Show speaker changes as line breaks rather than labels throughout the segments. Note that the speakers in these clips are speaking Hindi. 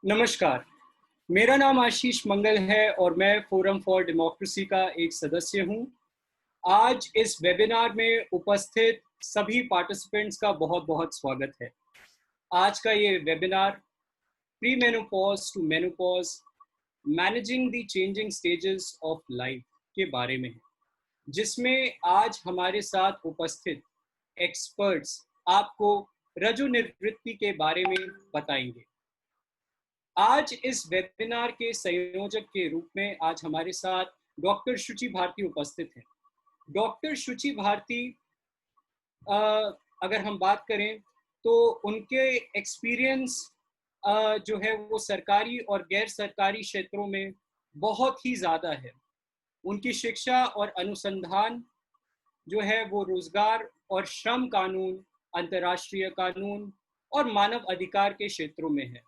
नमस्कार, मेरा नाम आशीष मंगल है और मैं फोरम फॉर डेमोक्रेसी का एक सदस्य हूं। आज इस वेबिनार में उपस्थित सभी पार्टिसिपेंट्स का बहुत-बहुत स्वागत है। आज का ये webinar pre menopause to menopause managing the changing stages of life के बारे में है, जिसमें आज हमारे साथ उपस्थित एक्सपर्ट्स आपको रजोनिवृत्ति के बारे में बताएंगे। आज इस वेबिनार के संयोजक के रूप में आज हमारे साथ डॉक्टर शुचि भारती उपस्थित हैं। डॉक्टर शुचि भारती अगर हम बात करें तो उनके एक्सपीरियंस जो है वो सरकारी और गैर सरकारी क्षेत्रों में बहुत ही ज़्यादा है। उनकी शिक्षा और अनुसंधान जो है वो रोजगार और श्रम कानून, अंतर्राष्ट्रीय कानून और मानव अधिकार के क्षेत्रों में है।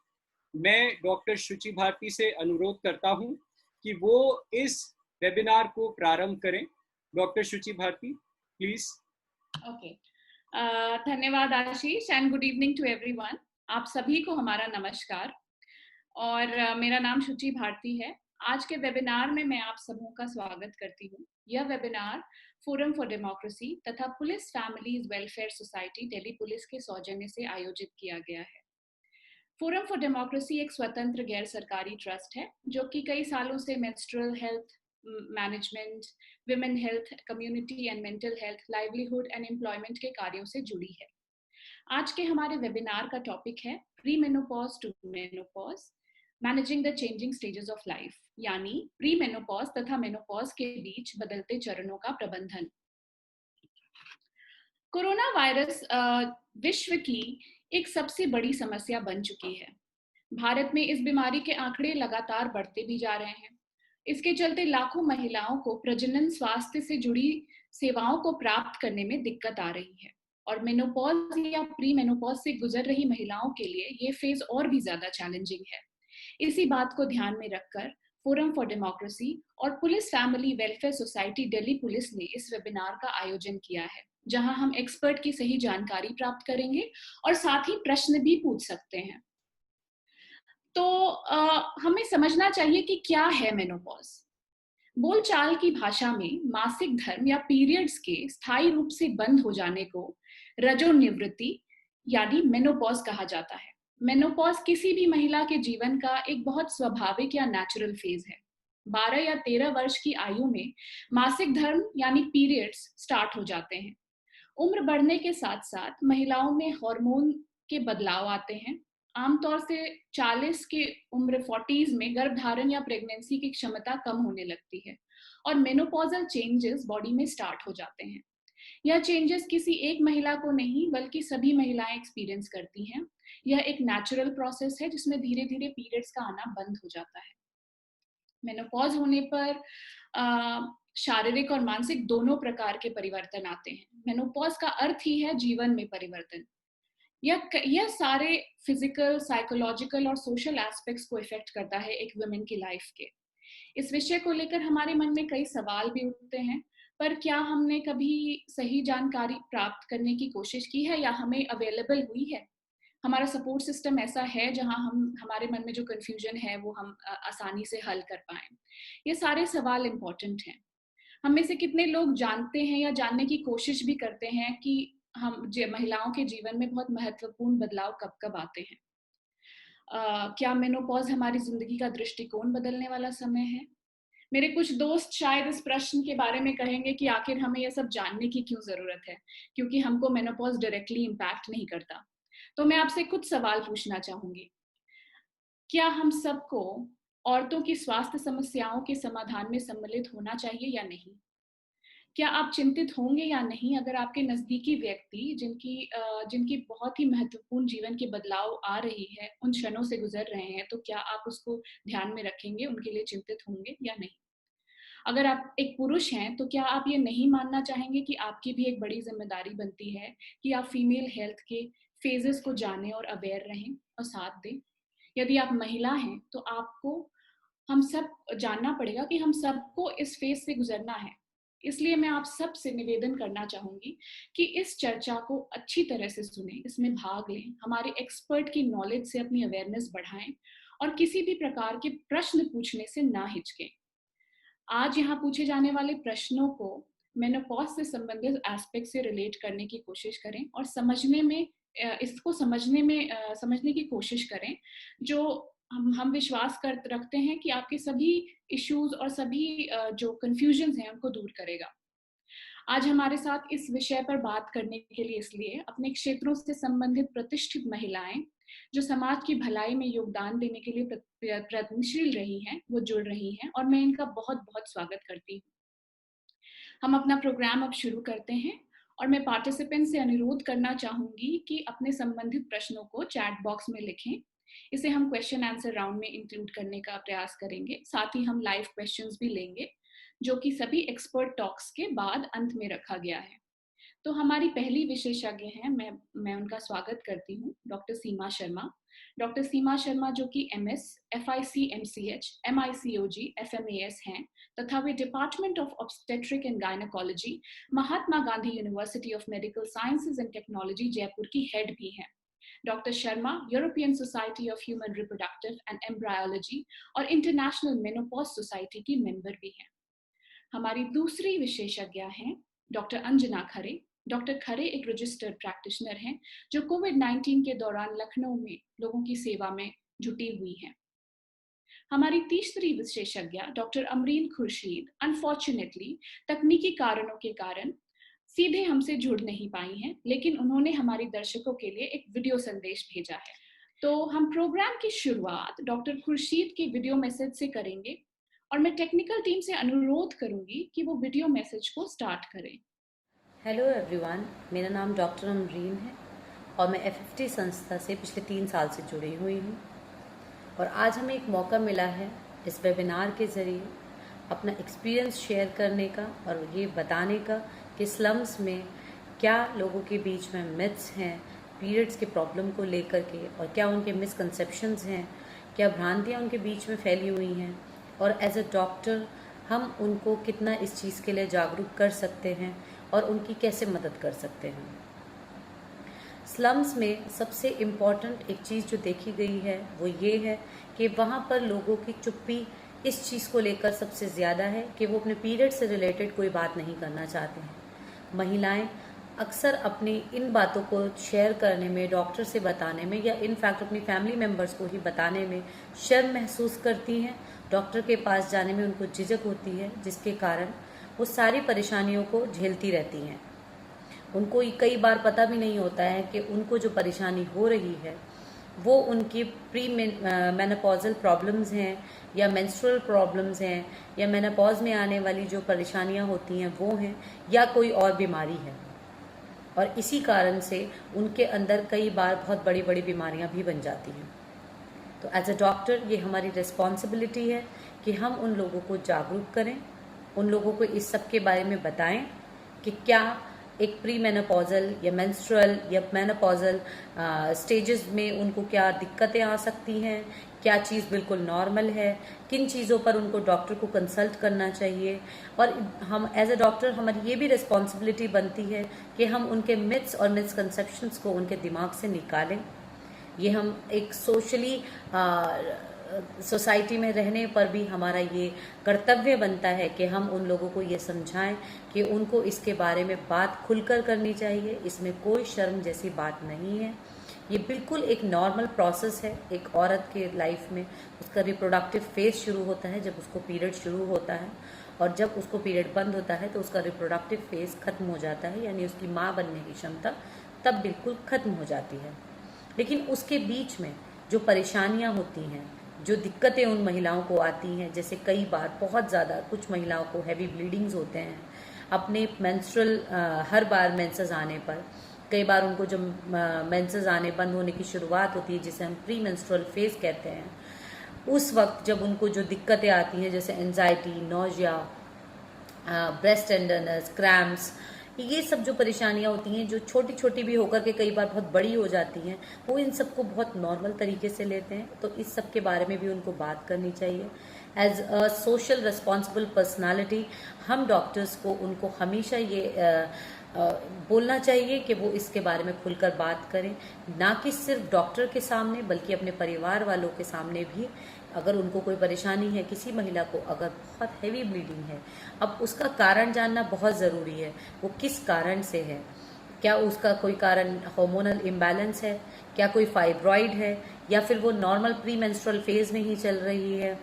मैं डॉक्टर शुचि भारती से अनुरोध करता हूं कि वो इस वेबिनार को प्रारंभ करें। Doctor Shuchi Bharti, please.
Okay, धन्यवाद Ashish and good evening to everyone. आप सभी को हमारा नमस्कार और मेरा नाम शुचि भारती है। आज के वेबिनार में मैं आप सबों का स्वागत करती हूँ। यह वेबिनार फोरम फॉर डेमोक्रेसी तथा police families welfare society Delhi police के सौजन्य से आयोजित किया गया है। फोरम फॉर डेमोक्रेसी एक स्वतंत्र गैर सरकारी ट्रस्ट है जो कि कई सालों से menstrual health management, women health, community and mental health, livelihood and employment के कार्यों से जुड़ी है। आज के हमारे वेबिनार का टॉपिक है pre menopause to menopause managing the changing stages of life, यानी प्री मेनोपॉज तथा मेनोपॉज के बीच बदलते चरणों का प्रबंधन। कोरोना वायरस विश्व की एक सबसे बड़ी समस्या बन चुकी है। भारत में इस बीमारी के आंकड़े लगातार बढ़ते भी जा रहे हैं। इसके चलते लाखों महिलाओं को प्रजनन स्वास्थ्य से जुड़ी सेवाओं को प्राप्त करने में दिक्कत आ रही है और मेनोपॉज या प्री मेनोपॉज से गुजर रही महिलाओं के लिए ये फेज और भी ज्यादा चैलेंजिंग है। इसी बात को ध्यान में रखकर फोरम फॉर डेमोक्रेसी और police family welfare society Delhi police ने इस वेबिनार का आयोजन किया है, जहां हम एक्सपर्ट की सही जानकारी प्राप्त करेंगे और साथ ही प्रश्न भी पूछ सकते हैं। तो हमें समझना चाहिए कि क्या है मेनोपॉज। बोलचाल की भाषा में मासिक धर्म या पीरियड्स के स्थायी रूप से बंद हो जाने को रजोनिवृत्ति यानी मेनोपॉज कहा जाता है। मेनोपॉज किसी भी महिला के जीवन का एक बहुत स्वाभाविक या नेचुरल फेज है। 12 या 13 वर्ष की आयु में मासिक धर्म यानी पीरियड्स स्टार्ट हो जाते हैं। उम्र बढ़ने के साथ साथ महिलाओं में हार्मोन के बदलाव आते हैं। आमतौर से 40 की उम्र 40s में गर्भधारण या प्रेगनेंसी की क्षमता कम होने लगती है और मेनोपॉजल चेंजेस बॉडी में स्टार्ट हो जाते हैं। यह चेंजेस किसी एक महिला को नहीं बल्कि सभी महिलाएं एक्सपीरियंस करती हैं। यह एक नेचुरल प्रोसेस है जिसमें धीरे धीरे पीरियड्स का आना बंद हो जाता है। मेनोपॉज होने पर शारीरिक और मानसिक दोनों प्रकार के परिवर्तन आते हैं। मेनोपॉज का अर्थ ही है जीवन में परिवर्तन। यह सारे फिजिकल, साइकोलॉजिकल और सोशल एस्पेक्ट्स को इफेक्ट करता है एक वुमेन की लाइफ के। इस विषय को लेकर हमारे मन में कई सवाल भी उठते हैं, पर क्या हमने कभी सही जानकारी प्राप्त करने की कोशिश की है या हमें अवेलेबल हुई है? हमारा सपोर्ट सिस्टम ऐसा है जहां हमारे मन में जो कंफ्यूजन है वो हम आसानी से हल कर पाएं? ये सारे सवाल इम्पोर्टेंट हैं। हम में से कितने लोग जानते हैं या जानने की कोशिश भी करते हैं कि महिलाओं के जीवन में बहुत महत्वपूर्ण बदलाव कब कब आते हैं? क्या मेनोपॉज हमारी जिंदगी का दृष्टिकोण बदलने वाला समय है? मेरे कुछ दोस्त शायद इस प्रश्न के बारे में कहेंगे कि आखिर हमें यह सब जानने की क्यों जरूरत है, क्योंकि हमको मेनोपॉज डायरेक्टली इम्पैक्ट नहीं करता। तो मैं आपसे कुछ सवाल पूछना चाहूंगी। क्या हम सबको औरतों की स्वास्थ्य समस्याओं के समाधान में सम्मिलित होना चाहिए या नहीं? क्या आप चिंतित होंगे या नहीं अगर आपके नजदीकी व्यक्ति जिनकी बहुत ही महत्वपूर्ण जीवन के बदलाव आ रही है उन क्षणों से गुजर रहे हैं, तो क्या आप उसको ध्यान में रखेंगे, उनके लिए चिंतित होंगे या नहीं? अगर आप एक पुरुष हैं तो क्या आप ये नहीं मानना चाहेंगे कि आपकी भी एक बड़ी जिम्मेदारी बनती है कि आप फीमेल हेल्थ के फेजेस को जानें और अवेयर रहें और साथ दें? यदि आप महिला हैं तो आपको हम सब जानना पड़ेगा कि हम सबको इस फेज से गुजरना है। इसलिए मैं आप सब से निवेदन करना चाहूंगी कि इस चर्चा को अच्छी तरह से सुनें, इसमें भाग लें, हमारे एक्सपर्ट की नॉलेज से अपनी अवेयरनेस बढ़ाएं और किसी भी प्रकार के प्रश्न पूछने से ना हिचकें। आज यहाँ पूछे जाने वाले प्रश्नों को मेनोपॉज से संबंधित एस्पेक्ट से रिलेट करने की कोशिश करें और इसको समझने की कोशिश करें, जो हम विश्वास रखते हैं कि आपके सभी इश्यूज और सभी जो कंफ्यूजन्स हैं उनको दूर करेगा। आज हमारे साथ इस विषय पर बात करने के लिए इसलिए अपने क्षेत्रों से संबंधित प्रतिष्ठित महिलाएं जो समाज की भलाई में योगदान देने के लिए प्रयत्नशील रही हैं, वो जुड़ रही हैं और मैं इनका बहुत बहुत स्वागत करती हूँ। हम अपना प्रोग्राम अब शुरू करते हैं और मैं पार्टिसिपेंट से अनुरोध करना चाहूंगी कि अपने संबंधित प्रश्नों को चैट बॉक्स में लिखें। इसे हम क्वेश्चन आंसर राउंड में इंक्लूड करने का प्रयास करेंगे। साथ ही हम लाइव क्वेश्चंस भी लेंगे, जो कि सभी एक्सपर्ट टॉक्स के बाद अंत में रखा गया है। तो हमारी पहली विशेषज्ञ हैं, मैं उनका स्वागत करती हूँ, डॉक्टर सीमा शर्मा। डॉक्टर सीमा शर्मा जो कि MS, FIC MCH, MICOG, FMAS हैं तथा वे department of obstetric and gynaecology, Mahatma Gandhi university of medical sciences and technology Jaipur की हेड भी हैं। Doctor Sharma European society of human reproductive and embryology और इंटरनेशनल मेनोपॉज सोसाइटी की मेंबर भी हैं। हमारी दूसरी विशेषज्ञ हैं डॉक्टर अंजना खरे। डॉक्टर खरे एक रजिस्टर्ड प्रैक्टिशनर हैं जो कोविड-19 के दौरान लखनऊ में लोगों की सेवा में जुटी हुई हैं। हमारी तीसरी विशेषज्ञ डॉक्टर अमरीन खुर्शीद अनफॉर्चुनेटली तकनीकी कारणों के कारण सीधे हमसे जुड़ नहीं पाई हैं, लेकिन उन्होंने हमारे दर्शकों के लिए एक वीडियो संदेश भेजा है। तो हम प्रोग्राम की शुरुआत डॉक्टर खुर्शीद के वीडियो मैसेज से करेंगे और मैं टेक्निकल टीम से अनुरोध करूंगी कि वो वीडियो मैसेज को स्टार्ट करें।
हेलो एवरीवन, मेरा नाम डॉक्टर अमरीन है और मैं FFT संस्था से पिछले 3 साल से जुड़ी हुई हूँ। और आज हमें एक मौका मिला है इस वेबिनार के ज़रिए अपना एक्सपीरियंस शेयर करने का और ये बताने का कि स्लम्स में क्या लोगों के बीच में मिथ्स हैं पीरियड्स के प्रॉब्लम को लेकर के, और क्या उनके मिसकंसेप्शंस हैं, क्या भ्रांतियाँ उनके बीच में फैली हुई हैं, और एज अ डॉक्टर हम उनको कितना इस चीज़ के लिए जागरूक कर सकते हैं और उनकी कैसे मदद कर सकते हैं। स्लम्स में सबसे इम्पॉर्टेंट एक चीज़ जो देखी गई है वो ये है कि वहाँ पर लोगों की चुप्पी इस चीज़ को लेकर सबसे ज़्यादा है कि वो अपने पीरियड से रिलेटेड कोई बात नहीं करना चाहते हैं। महिलाएं अक्सर अपनी इन बातों को शेयर करने में, डॉक्टर से बताने में या इनफैक्ट अपनी फैमिली मेम्बर्स को ही बताने में शर्म महसूस करती हैं। डॉक्टर के पास जाने में उनको झिझक होती है, जिसके कारण वो सारी परेशानियों को झेलती रहती हैं। उनको कई बार पता भी नहीं होता है कि उनको जो परेशानी हो रही है वो उनकी प्री मेनोपॉजल प्रॉब्लम्स हैं या मेंस्ट्रुअल प्रॉब्लम्स हैं या मेनोपॉज में आने वाली जो परेशानियां होती हैं वो हैं या कोई और बीमारी है। और इसी कारण से उनके अंदर कई बार बहुत बड़ी बड़ी बीमारियां भी बन जाती हैं। तो एज अ डॉक्टर ये हमारी रिस्पॉन्सिबिलिटी है कि हम उन लोगों को जागरूक करें, उन लोगों को इस सब के बारे में बताएं कि क्या एक प्री मेनोपॉजल या मेंस्ट्रुअल या मेनोपॉजल स्टेजेस में उनको क्या दिक्कतें आ सकती हैं, क्या चीज़ बिल्कुल नॉर्मल है, किन चीज़ों पर उनको डॉक्टर को कंसल्ट करना चाहिए। और हम एज अ डॉक्टर हमारी ये भी रिस्पॉन्सिबिलिटी बनती है कि हम उनके मिथ्स और मिसकंसेप्शंस को उनके दिमाग से निकालें। ये हम एक सोशली सोसाइटी में रहने पर भी हमारा ये कर्तव्य बनता है कि हम उन लोगों को ये समझाएं कि उनको इसके बारे में बात खुलकर करनी चाहिए। इसमें कोई शर्म जैसी बात नहीं है। ये बिल्कुल एक नॉर्मल प्रोसेस है। एक औरत के लाइफ में उसका रिप्रोडक्टिव फेज शुरू होता है जब उसको पीरियड शुरू होता है, और जब उसको पीरियड बंद होता है तो उसका रिप्रोडक्टिव फेज खत्म हो जाता है, यानी उसकी माँ बनने की क्षमता तब बिल्कुल खत्म हो जाती है। लेकिन उसके बीच में जो परेशानियाँ होती हैं, जो दिक्कतें उन महिलाओं को आती हैं, जैसे कई बार बहुत ज़्यादा कुछ महिलाओं को हैवी ब्लीडिंग्स होते हैं अपने मेंस्ट्रुअल हर बार मेंसेस आने पर। कई बार उनको जब मेंसेस आने बंद होने की शुरुआत होती है, जिसे हम प्री मेंस्ट्रुअल फेज कहते हैं, उस वक्त जब उनको जो दिक्कतें आती हैं जैसे anxiety, nausea, breast tenderness, cramps, ये सब जो परेशानियां होती हैं जो छोटी छोटी भी होकर के कई बार बहुत बड़ी हो जाती हैं, वो इन सबको बहुत नॉर्मल तरीके से लेते हैं। तो इस सब के बारे में भी उनको बात करनी चाहिए। As a social responsible personality हम डॉक्टर्स को उनको हमेशा ये बोलना चाहिए कि वो इसके बारे में खुलकर बात करें, ना कि सिर्फ डॉक्टर के सामने बल्कि अपने परिवार वालों के सामने भी। अगर उनको कोई परेशानी है, किसी महिला को अगर बहुत हैवी ब्लीडिंग है, अब उसका कारण जानना बहुत ज़रूरी है। वो किस कारण से है, क्या उसका कोई कारण हार्मोनल इम्बैलेंस है, क्या कोई फाइब्रॉइड है, या फिर वो नॉर्मल प्री मेंस्ट्रुअल फेज में ही चल रही है।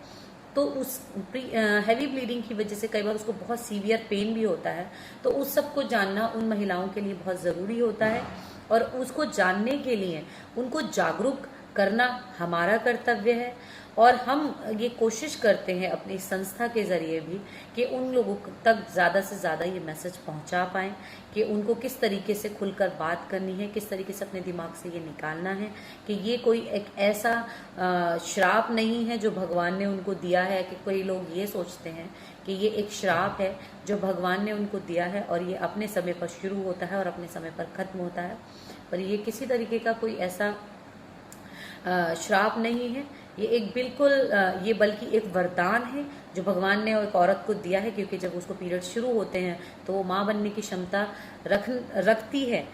तो उस हैवी ब्लीडिंग की वजह से कई बार उसको बहुत सीवियर पेन भी होता है। तो उस सब को जानना उन महिलाओं के लिए बहुत ज़रूरी होता है, और उसको जानने के लिए उनको जागरूक करना हमारा कर्तव्य है। और हम ये कोशिश करते हैं अपनी संस्था के ज़रिए भी कि उन लोगों तक ज़्यादा से ज़्यादा ये मैसेज पहुंचा पाएँ कि उनको किस तरीके से खुलकर बात करनी है, किस तरीके से अपने दिमाग से ये निकालना है कि ये कोई एक ऐसा श्राप नहीं है जो भगवान ने उनको दिया है। कि कोई लोग ये सोचते हैं कि ये एक श्राप है जो भगवान ने उनको दिया है और ये अपने समय पर शुरू होता है और अपने समय पर ख़त्म होता है, पर ये किसी तरीके का कोई ऐसा श्राप नहीं है। ये एक बिल्कुल ये बल्कि एक वरदान है जो भगवान ने एक औरत को दिया है, क्योंकि जब उसको पीरियड शुरू होते हैं तो वो माँ बनने की क्षमता रखती है,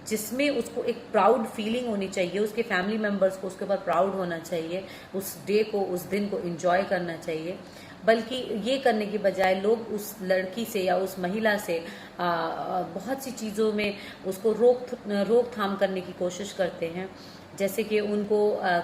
जिसमें उसको एक प्राउड फीलिंग होनी चाहिए, उसके फैमिली मेम्बर्स को उसके ऊपर प्राउड होना चाहिए, उस डे को, उस दिन को एंजॉय करना चाहिए। बल्कि ये करने की बजाय लोग उस लड़की से या उस महिला से बहुत सी चीज़ों में उसको रोकथाम करने की कोशिश करते हैं। जैसे कि उनको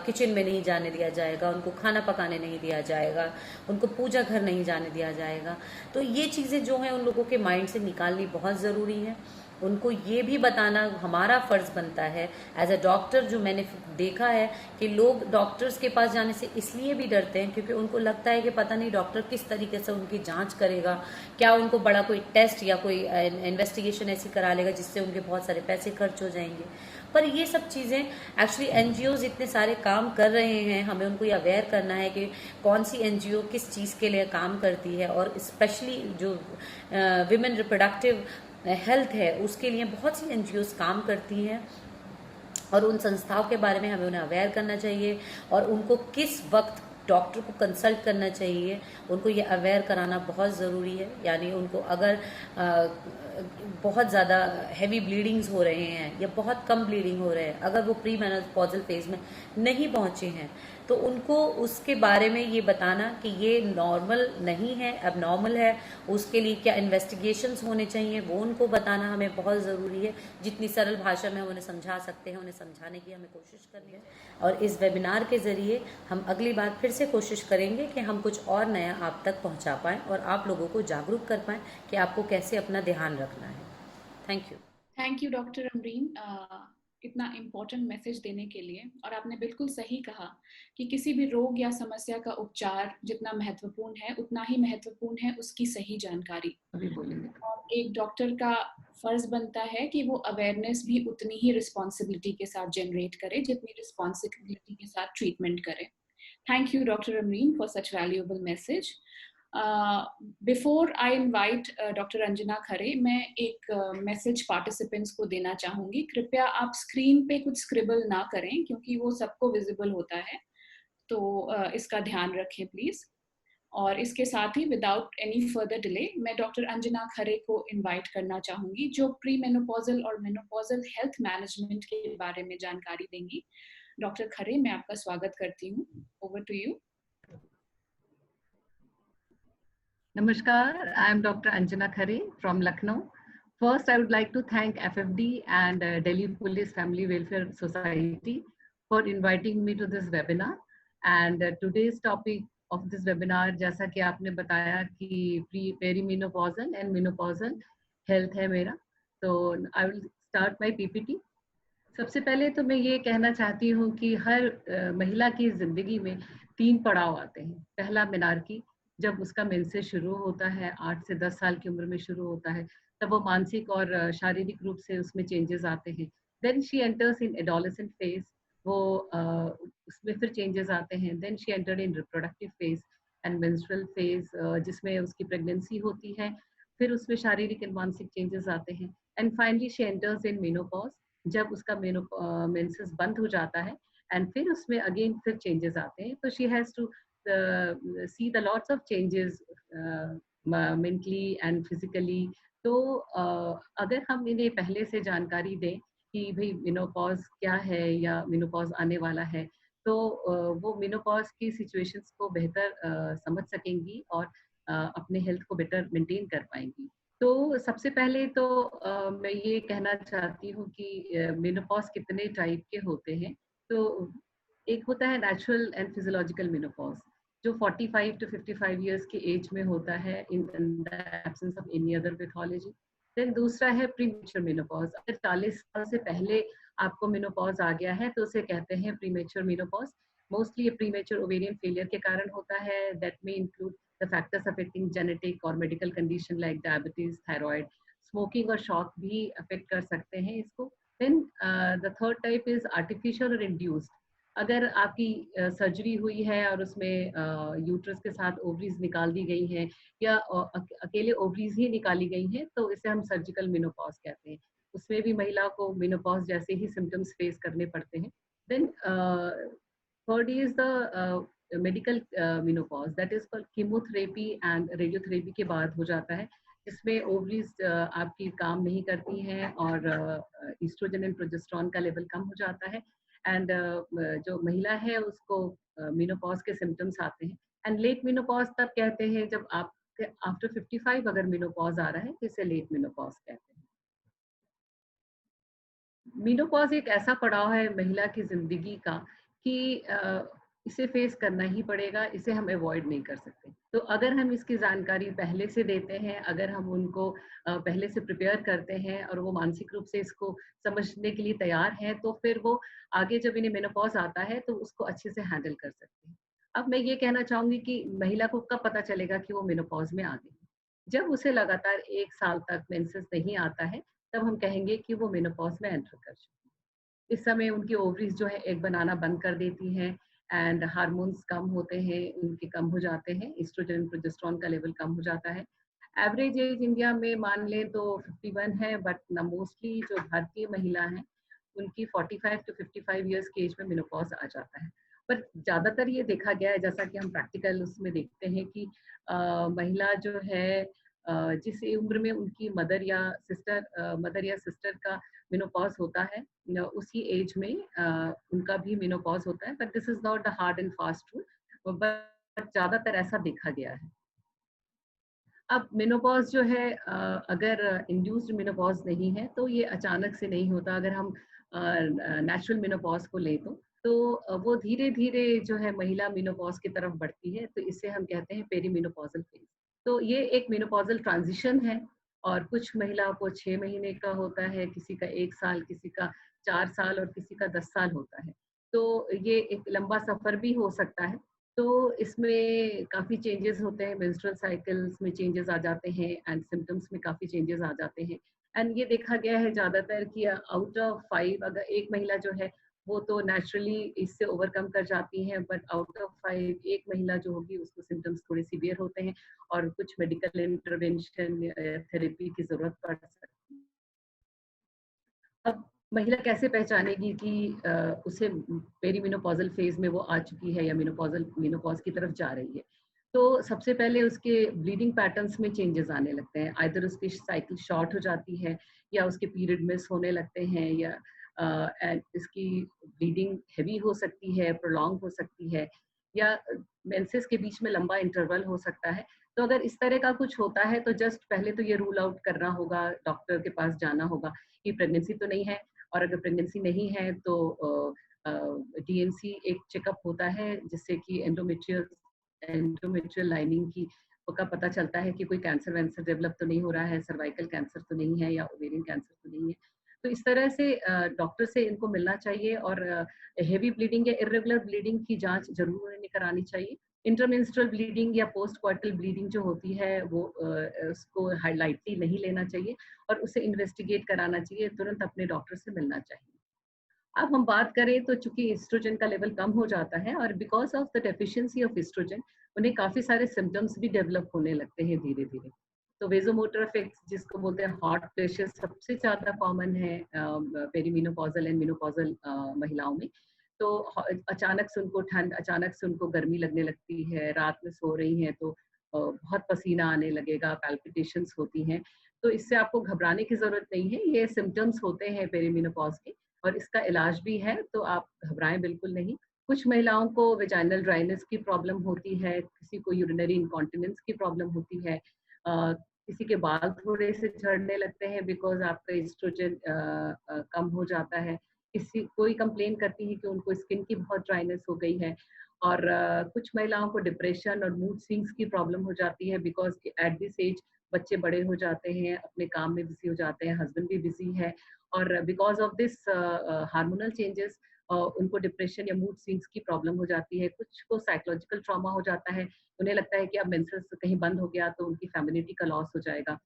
किचन में नहीं जाने दिया जाएगा, उनको खाना पकाने नहीं दिया जाएगा, उनको पूजा घर नहीं जाने दिया जाएगा। तो ये चीज़ें जो हैं उन लोगों के माइंड से निकालनी बहुत ज़रूरी है। उनको ये भी बताना हमारा फ़र्ज़ बनता है एज अ डॉक्टर। जो मैंने देखा है कि लोग डॉक्टर्स के पास जाने से इसलिए भी डरते हैं क्योंकि उनको लगता है कि पता नहीं डॉक्टर किस तरीके से उनकी जांच करेगा, क्या उनको बड़ा कोई टेस्ट या कोई इन्वेस्टिगेशन ऐसी करा लेगा जिससे उनके बहुत सारे पैसे खर्च हो जाएंगे। पर ये सब चीज़ें एक्चुअली एनजीओज इतने सारे काम कर रहे हैं, हमें उनको ये अवेयर करना है कि कौन सी एनजीओ किस चीज़ के लिए काम करती है। और स्पेशली जो विमेन रिप्रोडक्टिव हेल्थ है उसके लिए बहुत सी एनजीओज काम करती हैं, और उन संस्थाओं के बारे में हमें उन्हें अवेयर करना चाहिए और उनको किस वक्त डॉक्टर को कंसल्ट करना चाहिए, उनको ये अवेयर कराना बहुत ज़रूरी है। यानी उनको अगर बहुत ज़्यादा हैवी ब्लीडिंग्स हो रहे हैं या बहुत कम ब्लीडिंग हो रहे हैं, अगर वो प्री मेनोपॉजल फेज में नहीं पहुँचे हैं, तो उनको उसके बारे में ये बताना कि ये नॉर्मल नहीं है, अब नॉर्मल है, उसके लिए क्या इन्वेस्टिगेशंस होने चाहिए वो उनको बताना हमें बहुत ज़रूरी है। जितनी सरल भाषा में हम उन्हें समझा सकते हैं उन्हें समझाने की हमें कोशिश करनी है। और इस वेबिनार के ज़रिए हम अगली बार फिर से कोशिश करेंगे कि हम कुछ और नया आप तक पहुंचा पाएँ और आप लोगों को जागरूक कर पाएँ कि आपको कैसे अपना ध्यान रखना है।
थैंक यू डॉक्टर अमरीन, इतना इम्पोर्टेंट मैसेज देने के लिए। और आपने बिल्कुल सही कहा कि किसी भी रोग या समस्या का उपचार जितना महत्वपूर्ण है उतना ही महत्वपूर्ण है उसकी सही जानकारी।
अभी बोलेंगे।
और एक डॉक्टर का फर्ज बनता है कि वो अवेयरनेस भी उतनी ही रिस्पॉन्सिबिलिटी के साथ जनरेट करे जितनी रिस्पॉन्सिबिलिटी के साथ ट्रीटमेंट करे। Thank you doctor Amreen for such valuable message. Before I invite doctor Anjana Khare, मैं एक मैसेज पार्टिसिपेंट्स को देना चाहूंगी। कृपया आप स्क्रीन पे कुछ स्क्रिबल ना करें क्योंकि वो सबको विजिबल होता है, तो इसका ध्यान रखें प्लीज। और इसके साथ ही विदाउट एनी फर्दर डिले मैं डॉक्टर अंजना खरे को इनवाइट करना चाहूंगी जो प्री मेनोपॉजल और मेनोपॉजल हेल्थ मैनेजमेंट के बारे में जानकारी देंगी। डॉक्टर खरे, मैं आपका स्वागत करती हूँ। Over to you.
Namaskar, I am Dr. Anjana Khare from Lucknow. First, I would like to thank FFD and Delhi Police Family Welfare Society for inviting me to this webinar. And today's topic of this webinar, जैसा कि आपने बताया कि perimenopausal and menopausal health है मेरा, तो I will start my PPT. सबसे पहले तो मैं ये कहना चाहती हूँ कि हर महिला की जिंदगी में 3 पड़ाव आते हैं। पहला मेनार्की, जब उसका मेंसेस शुरू होता है, 8 से 10 साल की उम्र में शुरू होता है, तब वो मानसिक और शारीरिक रूप से उसमें चेंजेस आते हैं। Then she enters in adolescent phase, वो उसमें फिर चेंजेस आते हैं। Then she entered in reproductive phase and menstrual phase, जिसमें उसकी प्रेगनेंसी होती है, फिर उसमें शारीरिक एंड मानसिक चेंजेस आते हैं। And finally she enters in menopause, जब उसका मेंसेस बंद हो जाता है, एंड फिर उसमें अगेन फिर चेंजेस आते हैं। तो she has to see the lots of changes mentally and physically तो अगर हम इन्हें पहले से जानकारी दें कि भाई मेनोपॉज क्या है या मेनोपॉज आने वाला है, तो वो मेनोपॉज की सिचुएशंस को बेहतर समझ सकेंगी और अपने हेल्थ को बेटर मेंटेन कर पाएंगी। तो सबसे पहले तो मैं ये कहना चाहती हूँ कि मेनोपॉज कितने टाइप के होते हैं। तो एक होता है नेचुरल एंड फिजियोलॉजिकल मेनोपॉज, जो 45 टू 55 इयर्स की एज में होता है in the absence of any other pathology. Then दूसरा है प्रीमेच्योर मेनोपॉज। अगर 40 साल से पहले आपको मेनोपॉज आ गया है तो उसे कहते हैं प्रीमेच्योर मेनोपॉज। मोस्टली ये प्रीमेच्योर ओवेरियन फेलियर के कारण होता है। दैट में include the factors affecting genetic और medical condition like diabetes, thyroid, smoking और शॉक भी अफेक्ट कर सकते हैं इसको। Then the third type is artificial और इंड्यूस्ड। अगर आपकी सर्जरी हुई है और उसमें यूट्रस के साथ ओवरीज निकाल दी गई हैं या अकेले ओवरीज ही निकाली गई हैं, तो इसे हम सर्जिकल मेनोपॉज कहते हैं। उसमें भी महिला को मेनोपॉज जैसे ही सिम्टम्स फेस करने पड़ते हैं। Then third is the medical menopause, that is called chemotherapy and radiotherapy के बाद हो जाता है, जिसमें ओवरीज आपकी काम नहीं करती हैं और ईस्ट्रोजन एंड प्रोजेस्टेरोन का लेवल कम हो जाता है। एंड जो महिला है उसको मेनोपॉज के सिम्टम्स आते हैं। एंड लेट मेनोपॉज तब कहते हैं जब आपके आफ्टर 55 अगर मेनोपॉज आ रहा है, तो इसे लेट मेनोपॉज कहते हैं। मेनोपॉज एक ऐसा पड़ाव है महिला की जिंदगी का कि इसे फेस करना ही पड़ेगा, इसे हम अवॉइड नहीं कर सकते। तो अगर हम इसकी जानकारी पहले से देते हैं, अगर हम उनको पहले से प्रिपेयर करते हैं और वो मानसिक रूप से इसको समझने के लिए तैयार हैं, तो फिर वो आगे जब इन्हें मेनोपॉज आता है तो उसको अच्छे से हैंडल कर सकते हैं। अब मैं ये कहना चाहूंगी कि महिला को कब पता चलेगा कि वो मेनोपॉज में आ गई। जब उसे लगातार 1 साल तक मेंसेस नहीं आता है, तब हम कहेंगे कि वो मेनोपॉज में एंटर कर चुकी है। इस समय उनकी ओवरीज जो है एग बनाना बंद कर देती हैं एंड हार्मोन्स कम होते हैं, उनके कम हो जाते हैं, एस्ट्रोजन प्रोजेस्टेरोन का लेवल कम हो जाता है। एवरेज एज इंडिया में मान लें तो 51 है, बट मोस्टली जो भारतीय महिला हैं उनकी 45 टू 55 इयर्स की एज में मेनोपॉज आ जाता है। पर ज्यादातर ये देखा गया है, जैसा कि हम प्रैक्टिकल उसमें देखते हैं कि महिला जो है जिस उम्र में उनकी मदर या सिस्टर का मेनोपॉज होता है, उसी एज में उनका भी मेनोपॉज होता है। But this is not the hard and fast rule, but ज्यादातर ऐसा देखा गया है। अब मेनोपॉज जो है अगर इंड्यूस्ड मेनोपॉज नहीं है तो ये अचानक से नहीं होता। अगर हम नेचुरल मेनोपॉज को ले तो वो धीरे धीरे जो है महिला मेनोपॉज की तरफ बढ़ती है, तो इसे हम कहते हैं पेरीमेनोपॉजल फेज। तो ये एक मेनोपॉजल ट्रांजिशन है और कुछ महिला को 6 महीने का होता है, किसी का 1 साल, किसी का 4 साल और किसी का 10 साल होता है। तो ये एक लंबा सफर भी हो सकता है। तो इसमें काफ़ी चेंजेस होते हैं, मेंस्ट्रुअल साइकिल्स में चेंजेस आ जाते हैं एंड सिम्टम्स में काफ़ी चेंजेस आ जाते हैं। एंड ये देखा गया है ज़्यादातर कि आउट ऑफ 5 अगर एक महिला जो है वो तो नेचुरली इससे ओवरकम कर जाती हैं, बट आउट ऑफ 5 एक महिला जो होगी उसको सिम्टम्स थोड़े सीवियर होते हैं और कुछ मेडिकल इंटरवेंशन थेरेपी की ज़रूरत पड़ सकती है। अब महिला कैसे पहचानेगी कि उसे पेरीमेनोपॉजल फेज में वो आ चुकी है या मेनोपॉज की तरफ जा रही है? तो सबसे पहले उसके ब्लीडिंग पैटर्न्स में चेंजेस आने लगते हैं। आइदर उसकी साइकिल शॉर्ट हो जाती है या उसके पीरियड मिस होने लगते हैं, या इसकी ब्लीडिंग हैवी हो सकती है, प्रोलॉन्ग हो सकती है, या मेंसेस के बीच में लंबा इंटरवल हो सकता है। तो अगर इस तरह का कुछ होता है तो जस्ट पहले तो ये रूल आउट करना होगा, डॉक्टर के पास जाना होगा कि प्रेगनेंसी तो नहीं है। और अगर प्रेगनेंसी नहीं है तो डीएनसी एक चेकअप होता है जिससे कि एंडोमेट्रियल लाइनिंग की का पता चलता है कि कोई कैंसर वैंसर डेवलप तो नहीं हो रहा है, सर्वाइकल कैंसर तो नहीं है या ओवेरियन कैंसर तो नहीं है। तो इस तरह से डॉक्टर से इनको मिलना चाहिए और हेवी ब्लीडिंग या इर्रेगुलर ब्लीडिंग की जांच जरूर उन्हें करानी चाहिए। इंटरमेंस्ट्रुअल ब्लीडिंग या पोस्ट क्वार्टल ब्लीडिंग जो होती है वो उसको हाईलाइटली नहीं लेना चाहिए और उसे इन्वेस्टिगेट कराना चाहिए, तुरंत अपने डॉक्टर से मिलना चाहिए। अब हम बात करें तो चूंकि एस्ट्रोजन का लेवल कम हो जाता है और because of the deficiency of oestrogen उन्हें काफी सारे सिम्टम्स भी डेवलप होने लगते हैं धीरे धीरे। तो वेजोमोटर इफेक्ट्स जिसको बोलते हैं हॉट फ्लैशेस सबसे ज्यादा कॉमन है पेरीमेनोपॉजल एंड मेनोपॉजल महिलाओं में। तो अचानक से उनको ठंड, अचानक से उनको गर्मी लगने लगती है, रात में सो रही हैं तो बहुत पसीना आने लगेगा, पैल्पिटेशंस होती हैं। तो इससे आपको घबराने की जरूरत नहीं है। ये सिम्टम्स होते हैं पेरीमेनोपॉज के और इसका इलाज भी है, तो आप घबराएं बिल्कुल नहीं। कुछ महिलाओं को वेजाइनल ड्राइनेस की प्रॉब्लम होती है, किसी को यूरिनरी इनकॉन्टिनेंस की प्रॉब्लम होती है, किसी के बाल थोड़े से झड़ने लगते हैं बिकॉज आपका एस्ट्रोजन कम हो जाता है, किसी कोई कंप्लेन करती है कि उनको स्किन की बहुत ड्राइनेस हो गई है, और कुछ महिलाओं को डिप्रेशन और मूड स्विंग्स की प्रॉब्लम हो जाती है बिकॉज एट दिस एज बच्चे बड़े हो जाते हैं, अपने काम में बिजी हो जाते हैं, हस्बैंड भी बिजी है, और because of this hormonal changes उनको डिप्रेशन या मूड स्विंग्स की प्रॉब्लम हो जाती है। कुछ को साइकोलॉजिकल ट्रॉमा हो जाता है, उन्हें लगता है कि अब मेंसेस कहीं बंद हो गया तो उनकी फेमिनिटी का लॉस हो जाएगा।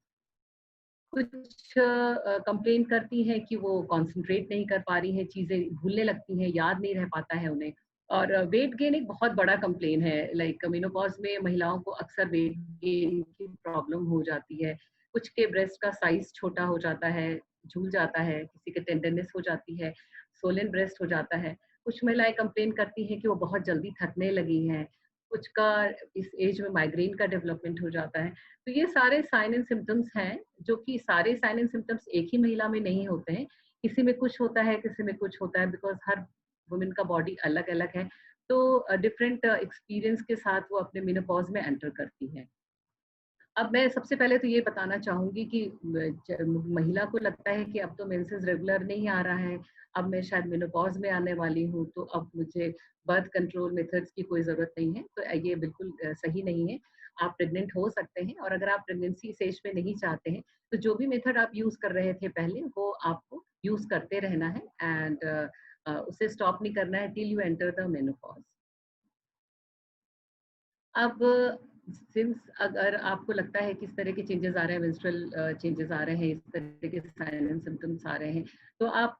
कुछ कंप्लेन करती हैं कि वो कंसंट्रेट नहीं कर पा रही हैं, चीजें भूलने लगती हैं, याद नहीं रह पाता है उन्हें। और वेट गेन एक बहुत बड़ा कंप्लेन है, लाइक मेनोपॉज में महिलाओं को अक्सर वेट गेन की प्रॉब्लम हो जाती है। कुछ के ब्रेस्ट का साइज छोटा हो जाता है, झूल जाता है, किसी के टेंडरनेस हो जाती है, सोलन ब्रेस्ट हो जाता है। कुछ महिलाएं कंप्लेन करती हैं कि वो बहुत जल्दी थकने लगी हैं, कुछ का इस एज में माइग्रेन का डेवलपमेंट हो जाता है। तो ये सारे साइन एंड सिम्टम्स हैं, जो कि सारे साइन एंड सिम्टम्स एक ही महिला में नहीं होते हैं, किसी में कुछ होता है, किसी में कुछ होता है, बिकॉज हर वुमेन का बॉडी अलग अलग है। तो डिफरेंट एक्सपीरियंस के साथ वो अपने मेनोपॉज में एंटर करती है। अब मैं सबसे पहले तो ये बताना चाहूंगी कि महिला को लगता है कि अब तो मेंसेस रेगुलर नहीं आ रहा है, अब मैं शायद मेनोपॉज में आने वाली हूँ, तो अब मुझे बर्थ कंट्रोल मेथड्स की कोई जरूरत नहीं है। तो ये बिल्कुल सही नहीं है। आप प्रेग्नेंट हो सकते हैं, और अगर आप प्रेगनेंसी स्टेज में नहीं चाहते हैं तो जो भी मेथड आप यूज कर रहे थे पहले वो आपको यूज करते रहना है, एंड उसे स्टॉप नहीं करना है till you enter the menopause. अब सिंस अगर आपको लगता है कि इस तरह के चेंजेस आ रहे हैं, मेंस्ट्रुअल चेंजेस आ रहे हैं, इस तरह के साइन एंड सिम्टम्स आ रहे हैं, तो आप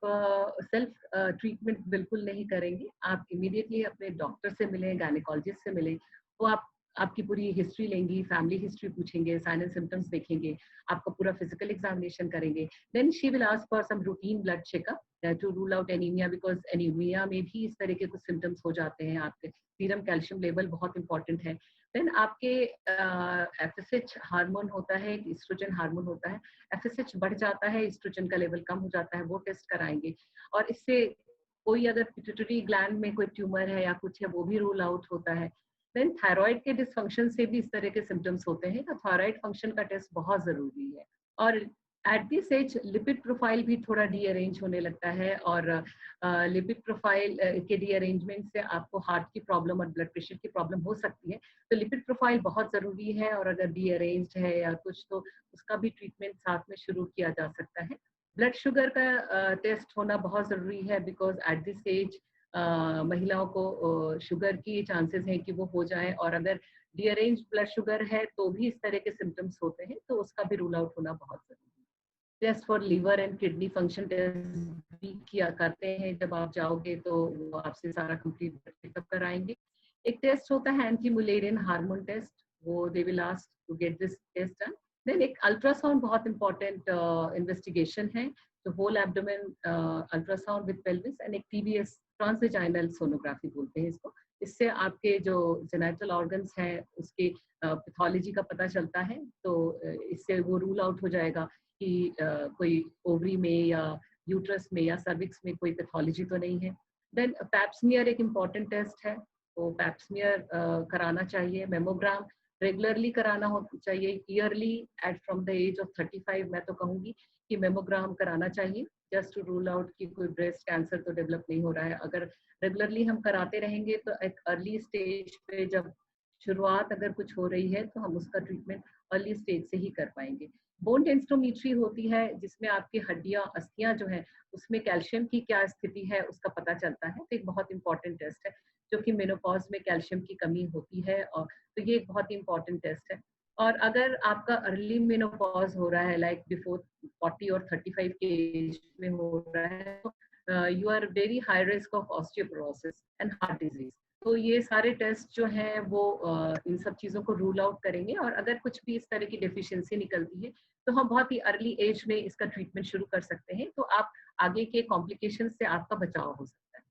सेल्फ ट्रीटमेंट बिल्कुल नहीं करेंगे। आप इमीडिएटली अपने डॉक्टर से मिलें, गायनेकोलॉजिस्ट से मिलें। वो आपकी पूरी हिस्ट्री लेंगी, फैमिली हिस्ट्री पूछेंगे, साइन एंड सिम्टम्स देखेंगे, आपका पूरा फिजिकल एग्जामिनेशन करेंगे। Then she will ask for some routine blood checkup to rule out anaemia, because anaemia में भी इस तरह के कुछ सिम्टम्स हो जाते हैं। आपके सीरम कैल्शियम लेवल बहुत इंपॉर्टेंट है। देन आपके एफएसएच हार्मोन होता है, एस्ट्रोजन हार्मोन होता है, एफएसएच बढ़ जाता है, एस्ट्रोजन का लेवल कम हो जाता है, वो टेस्ट कराएंगे। और इससे कोई अगर पिट्यूटरी ग्लैंड में कोई ट्यूमर है या कुछ है, वो भी रूल आउट होता है। देन थायराइड के डिसफंक्शन से भी इस तरह के सिम्टम्स होते हैं, तो थायराइड फंक्शन का टेस्ट बहुत जरूरी है। और at this age lipid profile भी थोड़ा डीअरेंज होने लगता है, और लिपिड प्रोफाइल के डीअरेंजमेंट से आपको हार्ट की प्रॉब्लम और ब्लड प्रेशर की प्रॉब्लम हो सकती है। तो लिपिड प्रोफाइल बहुत जरूरी है, और अगर डीअरेंज्ड है या कुछ तो उसका भी ट्रीटमेंट साथ में शुरू किया जा सकता है। ब्लड शुगर का टेस्ट होना बहुत जरूरी है, बिकॉज एट दिस एज महिलाओं को शुगर की चांसेस हैं कि वो हो जाए, और अगर डीअरेंज ब्लड शुगर है तो भी इस तरह के सिम्टम्स होते हैं, तो उसका भी रूल आउट होना बहुत जरूरी है। Test for liver and kidney function test भी किया करते हैं, जब आप जाओगे तो वो आपसे सारा कंप्लीट चेकअप कराएंगे। एक टेस्ट होता है एंटी मुलेरियन हार्मोन टेस्ट, वो they will ask to get this test done. Then एक अल्ट्रासाउंड बहुत इंपॉर्टेंट इन्वेस्टिगेशन है, तो whole abdomen ultrasound with pelvis, and एक टीबीएस ट्रांसवेजाइनल सोनोग्राफी बोलते हैं इसको। इससे आपके जो जेनिटल ऑर्गन्स हैं उसके पैथोलॉजी का पता चलता है, तो इससे वो रूल आउट हो जाएगा कि कोई ओवरी में या यूट्रस में या सर्विक्स में कोई पैथोलॉजी तो नहीं है। देन पैप्समियर एक इम्पॉर्टेंट टेस्ट है, तो पैप्समियर कराना चाहिए। मेमोग्राम रेगुलरली कराना चाहिए, yearly at from the age of 35 मैं तो कहूँगी कि मेमोग्राम कराना चाहिए, जस्ट टू रूल आउट कि कोई ब्रेस्ट कैंसर तो डेवलप नहीं हो रहा है। अगर रेगुलरली हम कराते रहेंगे तो एक अर्ली स्टेज पे जब शुरुआत अगर कुछ हो रही है तो हम उसका ट्रीटमेंट अर्ली स्टेज से ही कर पाएंगे। बोन डेंसिटोमेट्री होती है, जिसमें आपकी हड्डियां, अस्थियां जो है उसमें कैल्शियम की क्या स्थिति है उसका पता चलता है। तो एक बहुत इंपॉर्टेंट टेस्ट है, जो कि मेनोपॉज में कैल्शियम की कमी होती है, और तो ये एक बहुत इंपॉर्टेंट टेस्ट है। और अगर आपका अर्ली मेनोपॉज हो रहा है, लाइक बिफोर 40 और 35 के एज में हो रहा है, तो you are very high risk of osteoporosis and heart disease. तो ये सारे टेस्ट जो हैं वो इन सब चीज़ों को रूल आउट करेंगे, और अगर कुछ भी इस तरह की डेफिशिएंसी निकलती है तो हम बहुत ही अर्ली एज में इसका ट्रीटमेंट शुरू कर सकते हैं, तो आप आगे के कॉम्प्लिकेशन से आपका बचाव हो सकता है।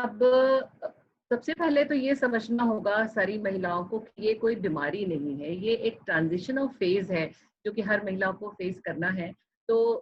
अब सबसे पहले तो ये समझना होगा सारी महिलाओं को कि ये कोई बीमारी नहीं है, ये एक ट्रांजिशनल फेज है जो कि हर महिला को फेस करना है, तो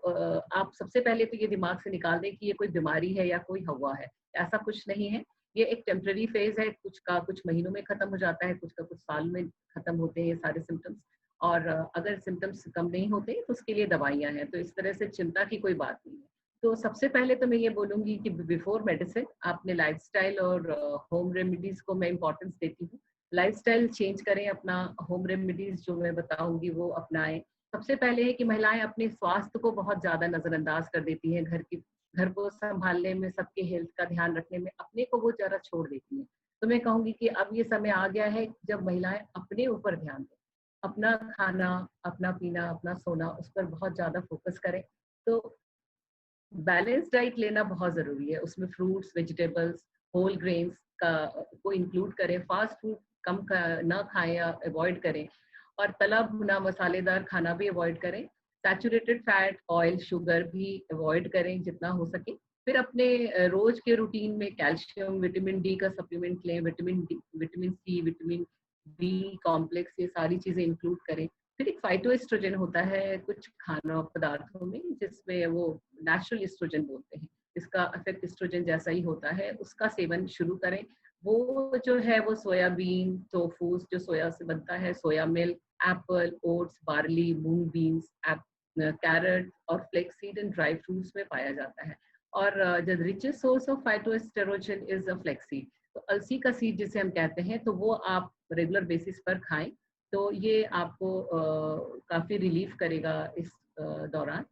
आप सबसे पहले तो ये दिमाग से निकाल दें कि ये कोई बीमारी है या कोई हवा है। ऐसा कुछ नहीं है, ये एक टेम्पररी फेज है, कुछ का कुछ महीनों में खत्म हो जाता है, कुछ का कुछ साल में खत्म होते हैं ये सारे सिम्टम्स। और अगर सिम्टम्स कम नहीं होते तो उसके लिए दवाइयाँ हैं, तो इस तरह से चिंता की कोई बात नहीं है। तो सबसे पहले तो मैं ये बोलूँगी कि बिफोर मेडिसिन आपने लाइफस्टाइल और होम रेमेडीज़ को मैं इम्पोर्टेंस देती हूँ। लाइफस्टाइल चेंज करें, अपना होम रेमेडीज़ जो मैं बताऊँगी वो अपनाएँ। सबसे पहले है कि महिलाएं अपने स्वास्थ्य को बहुत ज़्यादा नज़रअंदाज कर देती हैं, घर को संभालने में, सबके हेल्थ का ध्यान रखने में अपने को वो ज़रा छोड़ देती हैं। तो मैं कहूँगी कि अब ये समय आ गया है जब महिलाएं अपने ऊपर ध्यान दें, अपना खाना, अपना पीना, अपना सोना, उस पर बहुत ज़्यादा फोकस करें। तो बैलेंस डाइट लेना बहुत ज़रूरी है, उसमें फ्रूट्स, वेजिटेबल्स, होल ग्रेन्स का को इंक्लूड करें, फास्ट फूड कम ना खाएं या अवॉइड करें, और तला भुना मसालेदार खाना भी अवॉइड करें। सैचुरेटेड फैट, ऑयल, शुगर भी अवॉइड करें जितना हो सके। फिर अपने रोज के रूटीन में कैल्शियम, विटामिन डी का सप्लीमेंट लें, vitamin C, vitamin B complex, ये सारी चीज़ें इंक्लूड करें। फिर एक फाइटोएस्ट्रोजन होता है कुछ खाना पदार्थों में, जिसमें वो नेचुरल एस्ट्रोजन बोलते हैं, इसका इफेक्ट एस्ट्रोजन जैसा ही होता है, उसका सेवन शुरू करें। वो जो है वो सोयाबीन, टोफू जो सोया से बनता है, soya milk, apple, oats, barley, moong beans, carrot और फ्लेक्सीड एंड ड्राई फ्रूट्स में पाया जाता है। और the richest source of phytoestrogen is a flaxseed, तो अलसी का सीड जिसे हम कहते हैं, तो वो आप रेगुलर बेसिस पर खाएं, तो ये आपको काफ़ी रिलीफ करेगा इस दौरान।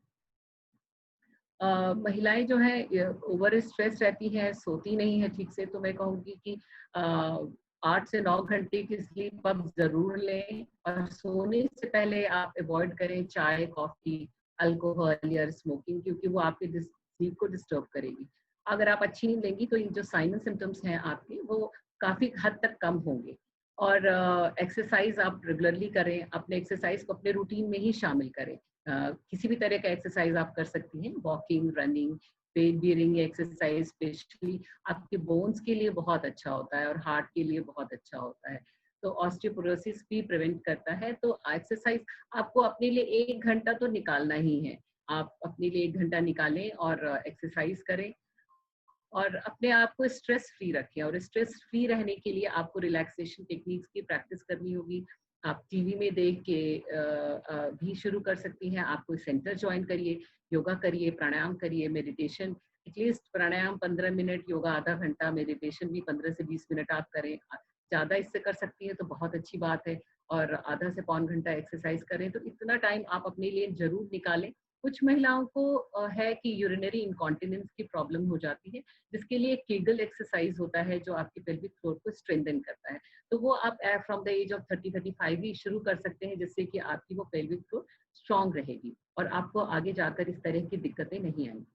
महिलाएं जो है ओवर स्ट्रेस रहती हैं, सोती नहीं है ठीक से, तो मैं कहूँगी कि 8 से 9 घंटे की स्लीप आप ज़रूर लें, और सोने से पहले आप अवॉइड करें चाय, कॉफ़ी, अल्कोहल या स्मोकिंग, क्योंकि वो आपके स्लीप को डिस्टर्ब करेगी। अगर आप अच्छी नींद लेंगी तो जो साइन सिम्टम्स हैं आपके, वो काफ़ी हद तक कम होंगे। और एक्सरसाइज आप रेगुलरली करें, अपने एक्सरसाइज को अपने रूटीन में ही शामिल करें। किसी भी तरह का एक्सरसाइज आप कर सकती हैं, walking, running, weight bearing exercise specially आपके बोन्स के लिए बहुत अच्छा होता है और हार्ट के लिए बहुत अच्छा होता है, तो ऑस्टियोपोरोसिस भी प्रिवेंट करता है। तो एक्सरसाइज आपको अपने लिए 1 घंटा तो निकालना ही है, आप अपने लिए 1 घंटा निकालें और एक्सरसाइज करें, और अपने आप को स्ट्रेस फ्री रखें। और स्ट्रेस फ्री रहने के लिए आपको रिलैक्सेशन टेक्निक्स की प्रैक्टिस करनी होगी। आप टीवी में देख के भी शुरू कर सकती हैं, आप कोई सेंटर ज्वाइन करिए, योगा करिए, प्राणायाम करिए, मेडिटेशन एटलीस्ट प्राणायाम 15 मिनट, योगा आधा घंटा, मेडिटेशन भी 15 से 20 मिनट आप करें। ज़्यादा इससे कर सकती हैं तो बहुत अच्छी बात है, और आधा से पौन घंटा एक्सरसाइज करें, तो इतना टाइम आप अपने लिए ज़रूर निकालें। कुछ महिलाओं को है कि यूरिनरी इनकॉन्टिनेंस की प्रॉब्लम हो जाती है, जिसके लिए केगल एक्सरसाइज होता है जो आपकी पेल्विक फ्लोर को स्ट्रेंथन करता है, तो वो आप फ्रॉम द एज ऑफ 30-35 भी शुरू कर सकते हैं, जिससे कि आपकी वो पेल्विक फ्लोर स्ट्रांग रहेगी और आपको आगे जाकर इस तरह की दिक्कतें नहीं आएंगी।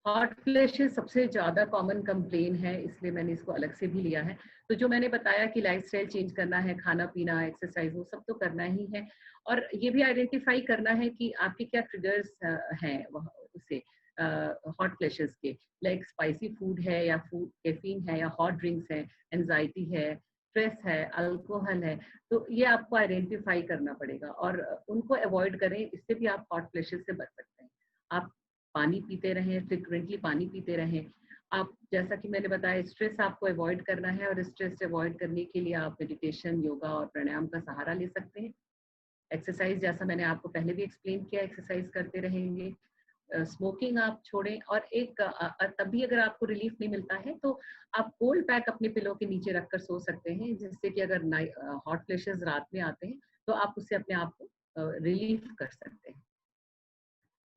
हॉट फ्लैशेस सबसे ज़्यादा कॉमन कंप्लेन है, इसलिए मैंने इसको अलग से भी लिया है। तो जो मैंने बताया कि लाइफस्टाइल चेंज करना है, खाना पीना, एक्सरसाइज, वो सब तो करना ही है, और ये भी आइडेंटिफाई करना है कि आपके क्या ट्रिगर्स हैं उससे हॉट फ्लैशेस के, लाइक स्पाइसी फूड है या फूड कैफीन है या हॉट ड्रिंक्स है, एंजाइटी है, स्ट्रेस है, अल्कोहल है, तो ये आपको आइडेंटिफाई करना पड़ेगा और उनको अवॉइड करें, इससे भी आप हॉट फ्लैशेस से बच सकते हैं। आप पानी पीते रहें, फ्रिक्वेंटली पानी पीते रहें। आप, जैसा कि मैंने बताया, स्ट्रेस आपको अवॉइड करना है, और स्ट्रेस अवॉइड करने के लिए आप मेडिटेशन, योगा और प्राणायाम का सहारा ले सकते हैं। एक्सरसाइज, जैसा मैंने आपको पहले भी एक्सप्लेन किया, एक्सरसाइज करते रहेंगे। स्मोकिंग आप छोड़ें, और एक तभी अगर आपको रिलीफ नहीं मिलता है तो आप कोल्ड पैक अपने पिलो के नीचे रखकर सो सकते हैं, जिससे कि अगर हॉट फ्लैशेस रात में आते हैं तो आप उससे अपने आप को रिलीफ कर सकते हैं।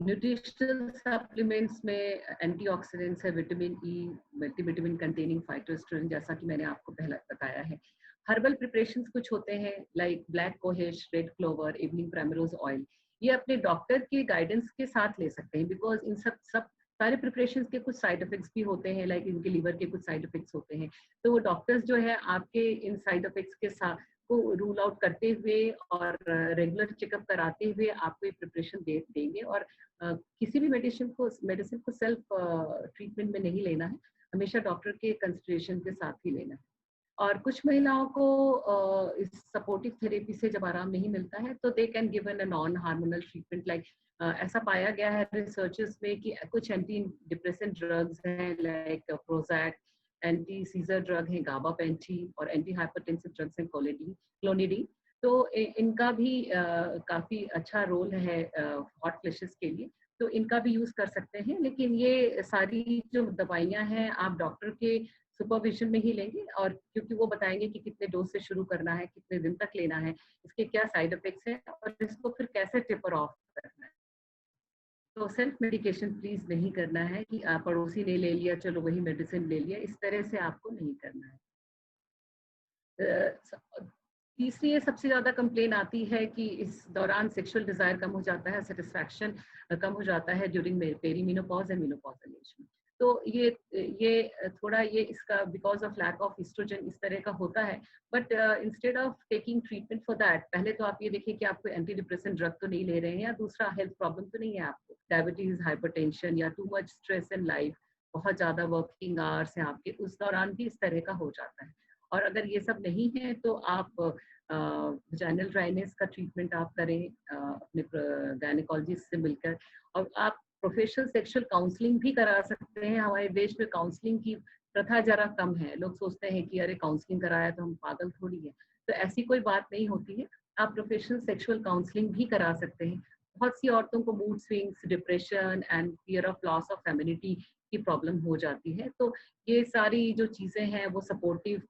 न्यूट्रिशनल सप्लीमेंट्स में एंटीऑक्सीडेंट्स है, vitamin E, multivitamin containing phytoestrogen, जैसा कि मैंने आपको पहले बताया है। हर्बल प्रिपरेशंस कुछ होते हैं, like black cohosh, red clover, evening primrose oil, ये अपने डॉक्टर के गाइडेंस के साथ ले सकते हैं, बिकॉज इन सब सारे प्रिपरेशंस के कुछ साइड इफेक्ट्स भी होते हैं, लाइक इनके लीवर के कुछ साइड इफेक्ट्स होते हैं, तो वो डॉक्टर्स जो है आपके इन साइड इफेक्ट्स के साथ को रूल आउट करते हुए और रेगुलर चेकअप कराते हुए आपको ये प्रिपरेशन देंगे। और किसी भी मेडिसिन को सेल्फ ट्रीटमेंट में नहीं लेना है, हमेशा डॉक्टर के कंसल्टेशन के साथ ही लेना है। और कुछ महिलाओं को इस सपोर्टिव थेरेपी से जब आराम नहीं मिलता है तो they can given a non hormonal treatment like ऐसा पाया गया है रिसर्चेस में कि कुछ एंटी डिप्रेसेंट ड्रग्स हैं like Prozac, anti scissor drug है गाबापेंटी और एंटी हाइपरटेंसिव ड्रग्स हैं क्लोनिडीन। तो इनका भी काफी अच्छा रोल है हॉट फ्लैशेस के लिए, तो इनका भी यूज कर सकते हैं। लेकिन ये सारी जो दवाइयां हैं आप डॉक्टर के सुपरविजन में ही लेंगे, और क्योंकि वो बताएंगे कि कितने डोज से शुरू करना है, कितने दिन तक लेना है, इसके क्या साइड इफेक्ट्स हैं और इसको फिर कैसे टेपर ऑफ करना है। तो सेल्फ मेडिकेशन प्लीज नहीं करना है कि आप पड़ोसी ने ले लिया चलो वही मेडिसिन ले लिया, इस तरह से आपको नहीं करना है। तीसरी ये सबसे ज्यादा कंप्लेन आती है कि इस दौरान सेक्सुअल डिजायर कम हो जाता है, सेटिस्फैक्शन कम हो जाता है during perimenopause and menopausal age में। तो ये थोड़ा ये इसका because of lack of oestrogen इस तरह का होता है। But instead of taking treatment for that, पहले तो आप ये देखिए कि आपको एंटी डिप्रेसेंट ड्रग तो नहीं ले रहे हैं, या दूसरा हेल्थ प्रॉब्लम तो नहीं है आपको, डायबिटीज, हाइपरटेंशन या too much stress in life, बहुत ज्यादा वर्किंग आवर्स हैं आपके, उस दौरान भी इस तरह का हो जाता है। और अगर ये सब नहीं है तो आप वजाइनल ड्राइनेस का ट्रीटमेंट आप करें अपने गायनेकोलॉजिस्ट से मिलकर, और आप प्रोफेशनल सेक्सुअल काउंसलिंग भी करा सकते हैं। हमारे देश में काउंसलिंग की प्रथा जरा कम है, लोग सोचते हैं कि अरे काउंसलिंग कराया तो हम पागल थोड़ी है, तो ऐसी कोई बात नहीं होती है। आप प्रोफेशनल सेक्सुअल काउंसलिंग भी करा सकते हैं। बहुत सी औरतों को mood swings, depression and fear of loss of femininity की प्रॉब्लम हो जाती है, तो ये सारी जो चीजें हैं वो सपोर्टिव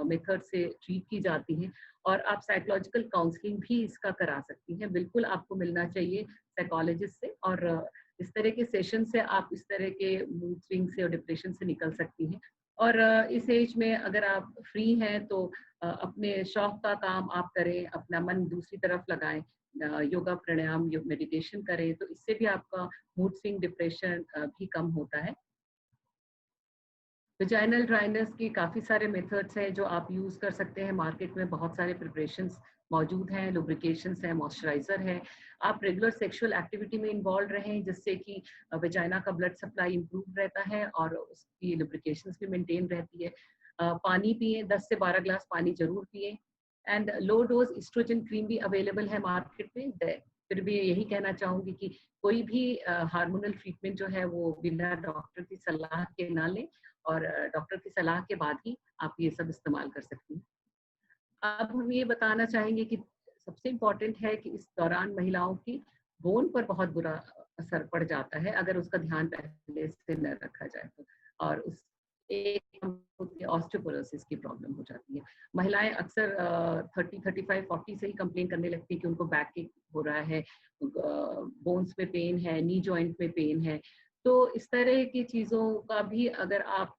मेथड से ट्रीट की जाती हैं। और आप साइकोलॉजिकल काउंसलिंग भी इसका करा सकती हैं, बिल्कुल आपको मिलना चाहिए साइकोलॉजिस्ट से, और इस तरह के सेशन से आप इस तरह के मूड स्विंग से और डिप्रेशन से निकल सकती हैं। और इस एज में अगर आप फ्री हैं तो अपने शौक का काम आप करें, अपना मन दूसरी तरफ लगाएं, योगा, प्राणायाम, मेडिटेशन करें, तो इससे भी आपका मूड स्विंग, डिप्रेशन भी कम होता है। वजाइनल ड्राइनेस की काफ़ी सारे मेथड्स हैं जो आप यूज़ कर सकते हैं। मार्केट में बहुत सारे प्रिपरेशंस मौजूद हैं, लुब्रिकेशंस हैं, मॉइस्चराइजर है। आप रेगुलर सेक्सुअल एक्टिविटी में इन्वॉल्व रहें जिससे कि वजाइना का ब्लड सप्लाई इम्प्रूव रहता है और उसकी लुब्रिकेशंस भी मेंटेन रहती है। पानी पिए, 10 से 12 ग्लास पानी जरूर पिए। And low dose oestrogen cream भी अवेलेबल है मार्केट में। फिर भी यही कहना चाहूँगी कि कोई भी हार्मोनल ट्रीटमेंट जो है वो बिना डॉक्टर की सलाह के ना लें, और डॉक्टर की सलाह के बाद ही आप ये सब इस्तेमाल कर सकती हैं। अब हम ये बताना चाहेंगे कि सबसे इम्पोर्टेंट है कि इस दौरान महिलाओं की बोन पर बहुत बुरा असर पड़ जाता है अगर उसका ध्यान पहले से न रखा जाए तो, और उस एक ऑस्टियोपोरोसिस की प्रॉब्लम हो जाती है। महिलाएं अक्सर 30, 35, 40 से ही कंप्लेन करने लगती है कि उनको बैक एक हो रहा है, बोन्स में पेन है, नी जॉइंट में पेन है। तो इस तरह की चीज़ों का भी अगर आप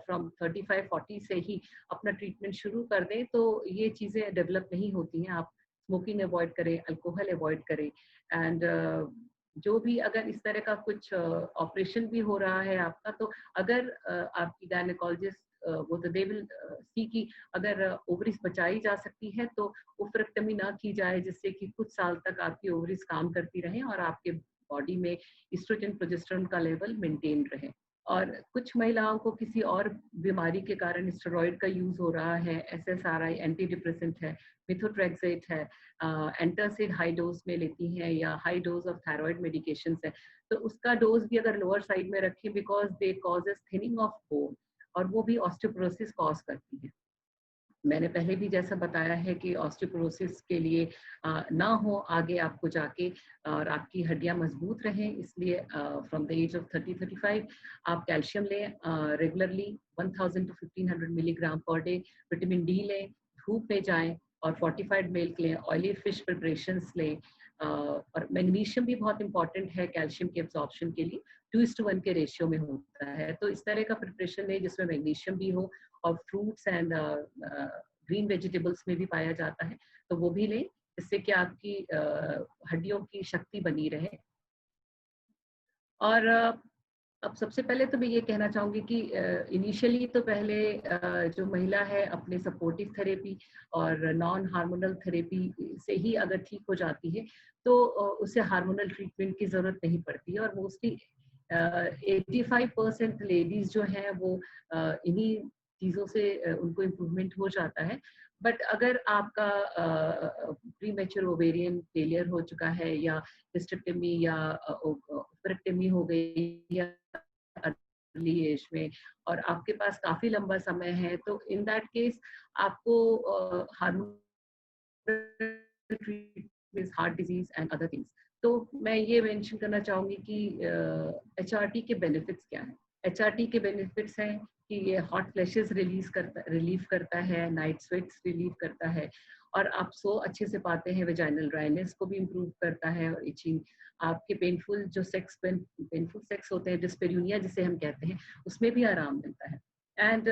फ्रॉम 35-40 से ही अपना ट्रीटमेंट शुरू कर दें तो ये चीज़ें डेवलप नहीं होती हैं। आप स्मोकिंग अवॉइड करें, अल्कोहल अवॉइड करें, एंड जो भी अगर इस तरह का कुछ ऑपरेशन भी हो रहा है आपका, तो अगर आपकी गायनेकोलॉजिस्ट वो तो दे विल सी कि अगर ओवरीज बचाई जा सकती है तो ओफ्रेक्टमी ना की जाए, जिससे कि कुछ साल तक आपकी ओवरीज काम करती रहें और आपके बॉडी में एस्ट्रोजन, प्रोजेस्टेरोन का लेवल मेंटेन रहे। और कुछ महिलाओं को किसी और बीमारी के कारण स्टेरॉइड का यूज हो रहा है, SSRI, एंटी डिप्रेसेंट है, मिथोट्रेक्सेट है, एंटासिड हाई डोज में लेती हैं, या high dose of thyroid medications है, तो उसका डोज भी अगर लोअर साइड में रखें because they causes thinning of bone, और वो भी ऑस्टियोपोरोसिस कॉज करती है। मैंने पहले भी जैसा बताया है कि ऑस्टियोपोरोसिस के लिए ना हो आगे आपको जाके, और आपकी हड्डियां मजबूत रहें, इसलिए फ्रॉम द एज ऑफ 30-35 आप कैल्शियम लें regularly 1000 to 1500 milligram per day, vitamin D लें, धूप में जाएं, और फोर्टिफाइड मिल्क लें, ऑयली फिश प्रिपरेशंस लें, और मैग्नीशियम भी बहुत इंपॉर्टेंट है कैल्शियम के एब्जॉर्प्शन के लिए, 2:1 के रेशियो में होता है। तो इस तरह का प्रिपरेशन लें जिसमें मैग्नीशियम भी हो, और फ्रूट्स एंड ग्रीन वेजिटेबल्स में भी पाया जाता है, तो वो भी लें जिससे कि आपकी हड्डियों की शक्ति बनी रहे। और अब सबसे पहले तो मैं ये कहना चाहूँगी कि इनिशियली तो पहले जो महिला है अपने सपोर्टिव थेरेपी और नॉन हार्मोनल थेरेपी से ही अगर ठीक हो जाती है तो उसे हार्मोनल ट्रीटमेंट की ज़रूरत नहीं पड़ती है। और मोस्टली 85% लेडीज जो हैं वो इन्हीं चीज़ों से उनको इम्प्रूवमेंट हो जाता है। बट अगर आपका प्रीमेच्योर ओवेरियन फेलियर हो चुका है या हिस्टेक्टमी या ओपेक्टमी हो गई या अर्ली एज में और आपके पास काफी लंबा समय है, तो इन दैट केस आपको heart disease and other things. तो मैं ये मेंशन करना चाहूंगी कि HRT के बेनिफिट्स क्या है। HRT के बेनिफिट्स हैं कि ये हॉट फ्लैशेस रिलीव करता है, नाइट स्वेट्स रिलीव करता है, और आप सो अच्छे से पाते हैं। वेजाइनल ड्राइनेस को भी इम्प्रूव करता है, और इचिंग, आपके पेनफुल सेक्स होते हैं, डिस्पेरियूनिया जिसे हम कहते हैं, उसमें भी आराम मिलता है। एंड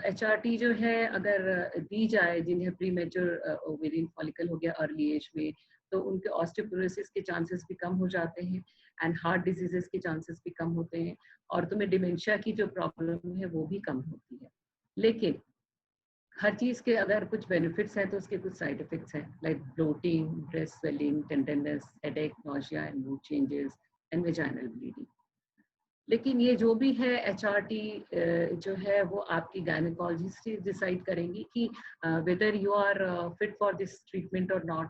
HRT जो है अगर दी जाए जिन्हें प्रीमेच्योर ओवेरियन फॉलिकल हो गया अर्ली एज में, तो उनके ऑस्टियोपोरोसिस के चांसेस भी कम हो जाते हैं एंड हार्ट डिजीजेस के चांसेस भी कम होते हैं, और तुम्हें डिमेंशिया की जो प्रॉब्लम है वो भी कम होती है। लेकिन हर चीज के अगर कुछ बेनिफिट्स हैं तो उसके कुछ साइड इफेक्ट्स हैं, like bloating, breast swelling, tenderness, headache, nausea and mood changes and vaginal bleeding. लेकिन ये जो भी है HRT जो है वो आपकी गायनेकोलॉजिस्ट डिसाइड करेंगी कि whether you are fit for this treatment और नॉट।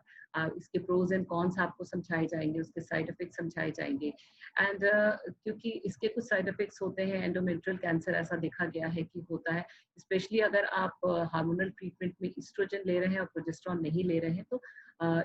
इसके प्रोज एंड कॉन्स आपको समझाए जाएंगे, उसके साइड इफेक्ट्स समझाए जाएंगे। एंड क्योंकि इसके कुछ साइड इफेक्ट्स होते हैं, एंडोमेट्रियल कैंसर ऐसा देखा गया है कि होता है, स्पेशली अगर आप हार्मोनल ट्रीटमेंट में एस्ट्रोजन ले रहे हैं और प्रोजेस्टेरॉन नहीं ले रहे हैं, तो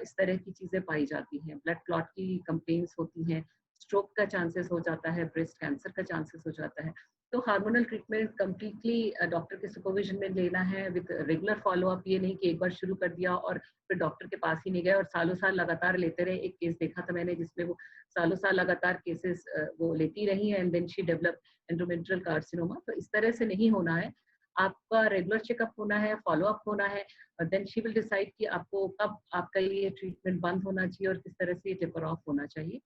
इस तरह की चीजें पाई जाती हैं। ब्लड क्लॉट की कंप्लेंट्स होती हैं, स्ट्रोक का चांसेस हो जाता है, ब्रेस्ट कैंसर का चांसेस हो जाता है। तो हार्मोनल ट्रीटमेंट कम्प्लीटली डॉक्टर के सुपरविजन में लेना है विद रेगुलर फॉलोअप। ये नहीं कि एक बार शुरू कर दिया और फिर डॉक्टर के पास ही नहीं गए और सालों साल लगातार लेते रहे। एक केस देखा था मैंने जिसमें वो सालों साल लगातार केसेस वो लेती रही है and then she develop endometrial carcinoma. तो इस तरह से नहीं होना है, आपका रेगुलर चेकअप होना है, फॉलोअप होना है, और देन शी विल डिसाइड कि आपको कब आपका ये ट्रीटमेंट बंद होना चाहिए और किस तरह से ये टेपर ऑफ होना चाहिए।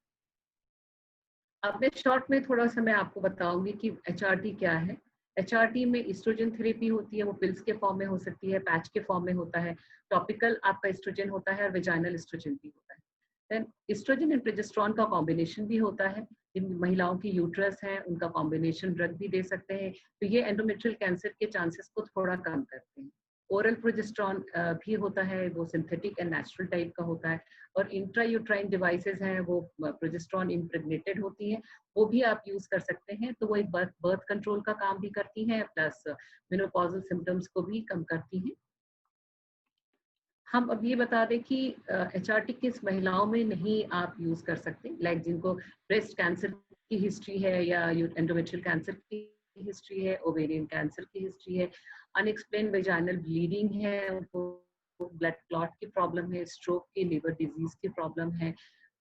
अब मैं शॉर्ट में थोड़ा सा मैं आपको बताऊंगी कि HRT क्या है। HRT में एस्ट्रोजन थेरेपी होती है, वो पिल्स के फॉर्म में हो सकती है, पैच के फॉर्म में होता है, टॉपिकल आपका एस्ट्रोजन होता है और वेजाइनल एस्ट्रोजन भी होता है। देन एस्ट्रोजन एंड प्रोजेस्टेरॉन का कॉम्बिनेशन भी होता है। जिन महिलाओं की यूट्रस है उनका कॉम्बिनेशन ड्रग भी दे सकते हैं, तो ये एंडोमेट्रियल कैंसर के चांसेस को थोड़ा कम करते हैं। ओरल प्रोजेस्टेरॉन भी होता है, वो सिंथेटिक एंड नेचुरल टाइप का होता है, और इंट्रायूट्राइन डिवाइसेस हैं वो प्रोजेस्टेरॉन इम्प्रेग्नेटेड होती हैं, वो भी आप यूज कर सकते हैं। तो वो एक बर्थ कंट्रोल का काम भी करती हैं, प्लस मेनोपॉजल सिम्टम्स को भी कम करती हैं। हम अब ये बता दें कि HRT किस महिलाओं में नहीं आप यूज कर सकते, लाइक जिनको ब्रेस्ट कैंसर की हिस्ट्री है या एंडोमेट्रियल कैंसर की हिस्ट्री है, ओवेरियन कैंसर की हिस्ट्री है, अनएक्सप्लेन वेजाइनल ब्लीडिंग है, उनको ब्लड क्लॉट की प्रॉब्लम है, स्ट्रोक की, लिवर डिजीज की प्रॉब्लम है।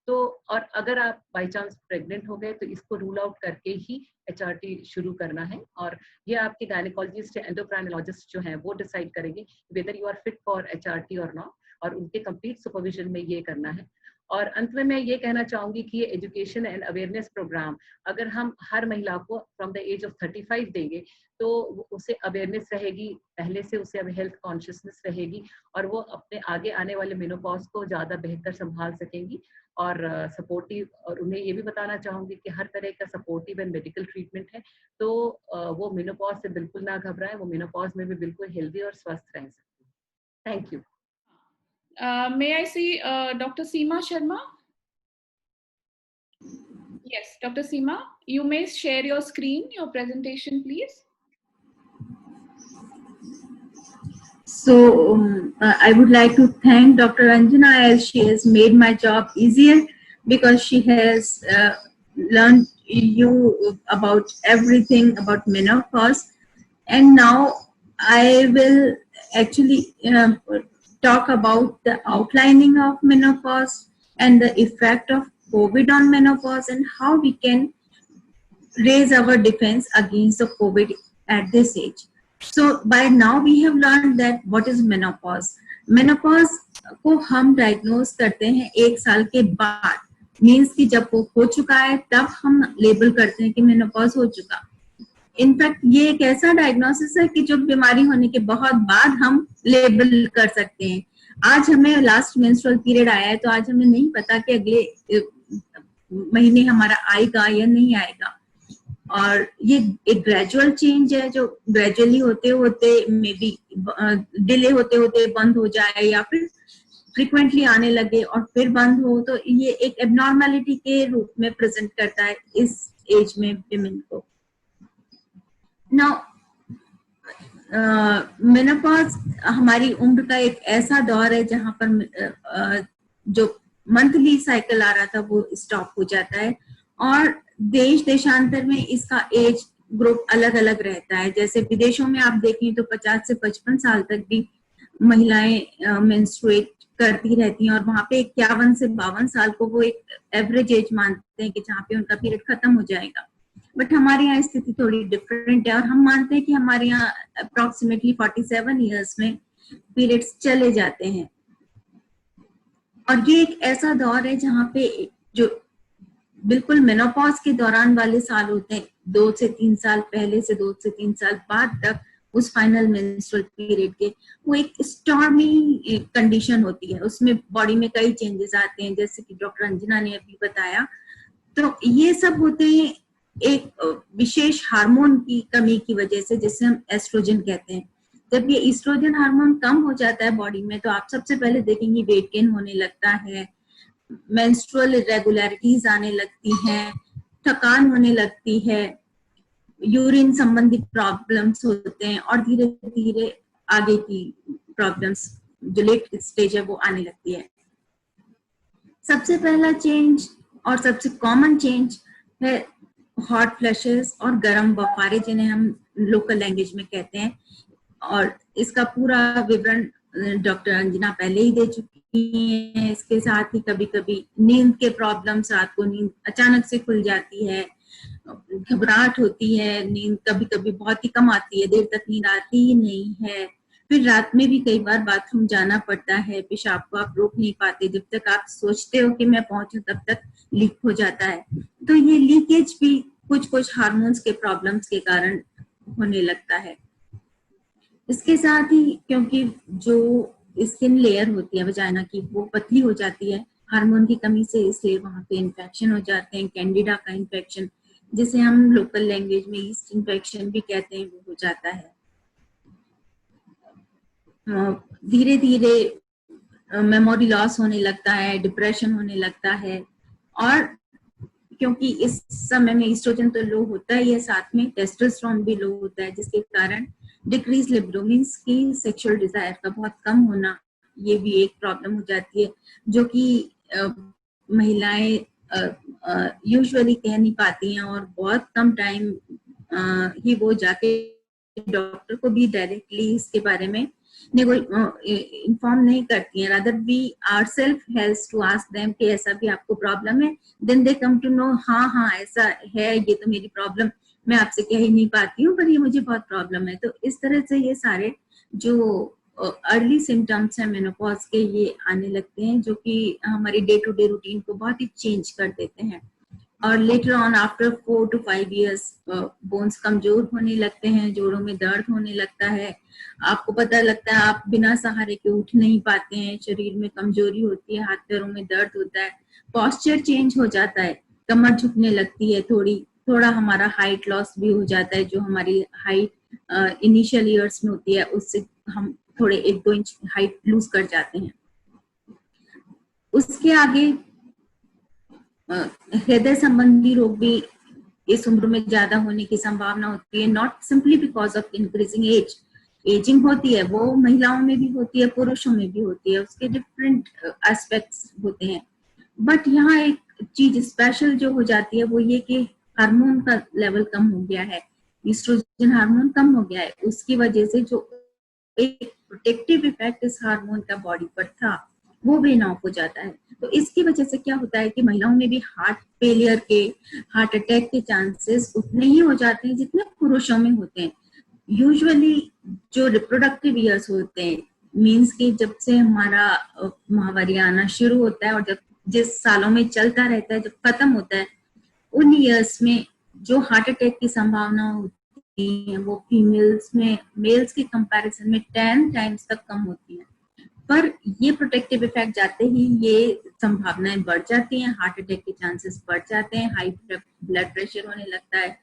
तो और अगर आप बाई चांस प्रेग्नेंट हो गए तो इसको रूल आउट करके ही HRT शुरू करना है, और ये आपके गायनेकोलॉजिस्ट या एंडोक्राइनोलॉजिस्ट जो हैं वो डिसाइड करेंगे whether you are fit for HRT और नॉट, और उनके कंप्लीट सुपरविजन में ये करना है। और अंत में मैं ये कहना चाहूंगी कि ये एजुकेशन एंड अवेयरनेस प्रोग्राम अगर हम हर महिला को फ्रॉम द एज ऑफ 35 देंगे तो उसे अवेयरनेस रहेगी, पहले से उसे अब हेल्थ कॉन्शियसनेस रहेगी, और वो अपने आगे आने वाले मेनोपॉज को ज़्यादा बेहतर संभाल सकेंगी और सपोर्टिव। और उन्हें ये भी बताना चाहूंगी कि हर तरह का सपोर्टिव एंड मेडिकल ट्रीटमेंट है, तो वो मेनोपॉज से बिल्कुल ना घबराएं, वो मेनोपॉज में भी बिल्कुल हेल्दी और स्वस्थ रह सकते हैं। Thank you.
May I see Dr. Seema Sharma? Yes, Dr. Seema, you may share your screen, your presentation, please.
So I would like to thank Dr. Anjana as she has made my job easier, because she has learned you about everything about menopause. And now I will actually talk about the outlining of menopause and the effect of COVID on menopause and how we can raise our defense against the COVID at this age. So by now we have learned that what is menopause. Menopause को हम डायग्नोज करते हैं 1 साल के बाद, मीन्स कि जब वो हो चुका है तब हम लेबल करते हैं कि मेनोपॉज हो चुका। इनफैक्ट ये एक ऐसा डायग्नोसिस है कि जो बीमारी होने के बहुत बाद हम लेबल कर सकते हैं। आज हमें लास्ट मेंस्ट्रुअल पीरियड आया है तो आज हमें नहीं पता कि अगले महीने हमारा आएगा या नहीं आएगा। और ये एक ग्रेजुअल चेंज है जो ग्रेजुअली होते होते मे बी डिले होते होते बंद हो जाए या फिर फ्रिक्वेंटली आने लगे और फिर बंद हो, तो ये एक एबनॉर्मलिटी के रूप में प्रेजेंट करता है इस एज में विमेन को। नाउ मेनोपॉज हमारी उम्र का एक ऐसा दौर है जहां पर जो मंथली साइकिल आ रहा था वो स्टॉप हो जाता है और देश देशांतर में इसका एज ग्रुप अलग अलग रहता है। जैसे विदेशों में आप देखें तो 50 से 55 साल तक भी महिलाएं मेंस्ट्रुएट करती रहती हैं और वहां पे 51 से 52 साल को वो एक एवरेज एज मानते हैं कि जहाँ पे उनका पीरियड खत्म हो जाएगा। बट हमारे यहाँ स्थिति थोड़ी डिफरेंट है और हम मानते हैं कि हमारे यहाँ अप्रोक्सीमेटली 47 ईयर्स में पीरियड्स चले जाते हैं। और ये एक ऐसा दौर है जहाँ पे जो बिल्कुल मेनोपॉज के दौरान वाले साल होते हैं, 2 से 3 साल पहले से 2 से 3 साल बाद तक उस फाइनल मेंस्ट्रुअल पीरियड के, वो एक स्टॉर्मी कंडीशन होती है। उसमें बॉडी में कई चेंजेस आते हैं जैसे कि डॉक्टर अंजना ने अभी बताया। तो ये सब होते हैं एक विशेष हार्मोन की कमी की वजह से, जिसे हम एस्ट्रोजन कहते हैं। जब ये एस्ट्रोजन हार्मोन कम हो जाता है बॉडी में तो आप सबसे पहले देखेंगे वेट गेन होने लगता है, मेंस्ट्रुअल इरेगुलरिटीज आने लगती हैं, थकान होने लगती है, यूरिन संबंधी प्रॉब्लम्स होते हैं और धीरे धीरे आगे की प्रॉब्लम्स जो लेट स्टेज है वो आने लगती है। सबसे पहला चेंज और सबसे कॉमन चेंज है हॉट फ्लैशेस और गर्म बफारे, जिन्हें हम लोकल लैंग्वेज में कहते हैं। और इसका पूरा विवरण डॉक्टर अंजना पहले ही दे चुकी हैं। इसके साथ ही कभी कभी नींद के प्रॉब्लम्स, रात को नींद अचानक से खुल जाती है, घबराहट होती है, नींद कभी कभी बहुत ही कम आती है, देर तक नींद आती ही नहीं है। फिर रात में भी कई बार बाथरूम जाना पड़ता है, पेशाब को आप रोक नहीं पाते, जब तक आप सोचते हो कि मैं पहुंचूं तब तक लीक हो जाता है। तो ये लीकेज भी कुछ कुछ हार्मोन्स के प्रॉब्लम्स के कारण होने लगता है। इसके साथ ही क्योंकि जो स्किन लेयर होती है वजाइना की वो पतली हो जाती है हार्मोन की कमी से, इसलिए वहां पे इन्फेक्शन हो जाते हैं। कैंडिडा का इन्फेक्शन, जिसे हम लोकल लैंग्वेज में ईस्ट इन्फेक्शन भी कहते हैं, वो हो जाता है। धीरे धीरे मेमोरी लॉस होने लगता है, डिप्रेशन होने लगता है। और क्योंकि इस समय में एस्ट्रोजन तो लो होता ही है, साथ में टेस्टोस्टेरोन भी लो होता है, जिसके कारण डिक्रीज लिबिडो मींस की सेक्सुअल डिजायर का बहुत कम होना, ये भी एक प्रॉब्लम हो जाती है, जो कि महिलाएं यूजुअली कह नहीं पाती हैं और बहुत कम टाइम ही वो जाके डॉक्टर को भी डायरेक्टली इसके बारे में इन्फॉर्म नहीं करती हैं। Rather we ourselves has to ask them कि ऐसा भी आपको प्रॉब्लम है, then they come to know हाँ ऐसा है, ये तो मेरी प्रॉब्लम मैं आपसे कह ही नहीं पाती हूँ पर ये मुझे बहुत प्रॉब्लम है। तो इस तरह से ये सारे जो अर्ली सिम्टम्स हैं मेनोपॉज के, ये आने लगते हैं, जो कि हमारी डे टू डे रूटीन को बहुत ही चेंज कर देते हैं। और later on after 4 to 5 years bones कमजोर होने लगते हैं, जोड़ों में दर्द होने लगता है, आपको पता लगता है आप बिना सहारे के उठ नहीं पाते हैं, शरीर में कमजोरी होती है, हाथ पैरों में दर्द होता है, पोस्चर चेंज हो जाता है, कमर झुकने लगती है, थोड़ा हमारा हाइट लॉस भी हो जाता है। जो हमारी हाइट इनिशियल ईयर्स में होती है उससे हम थोड़े 1-2 इंच हाइट लूज कर जाते हैं। उसके आगे हृदय संबंधी रोग भी इस उम्र में ज्यादा होने की संभावना होती है, not simply because of increasing age. Ageing होती है वो महिलाओं में भी होती है, पुरुषों में भी होती है, उसके डिफरेंट एस्पेक्ट्स होते हैं। बट यहाँ एक चीज स्पेशल जो हो जाती है वो ये कि हार्मोन का लेवल कम हो गया है, एस्ट्रोजन हार्मोन कम हो गया है, उसकी वजह से जो एक प्रोटेक्टिव इफेक्ट इस हार्मोन का बॉडी पर था वो भी ऑफ हो जाता है। तो इसकी वजह से क्या होता है कि महिलाओं में भी हार्ट फेलियर के, हार्ट अटैक के चांसेस उतने ही हो जाते हैं जितने पुरुषों में होते हैं। यूजुअली जो रिप्रोडक्टिव ईयर्स होते हैं, मींस कि जब से हमारा माहवारी आना शुरू होता है और जब जिस सालों में चलता रहता है, जब खत्म होता है, उन ईयर्स में जो हार्ट अटैक की संभावना होती है वो फीमेल्स में मेल्स के कंपैरिजन में 10 टाइम्स तक कम होती है। पर ये प्रोटेक्टिव इफेक्ट जाते ही ये संभावनाएं बढ़ जाती हैं, हार्ट अटैक के चांसेस बढ़ जाते हैं, हाई ब्लड प्रेशर होने लगता है,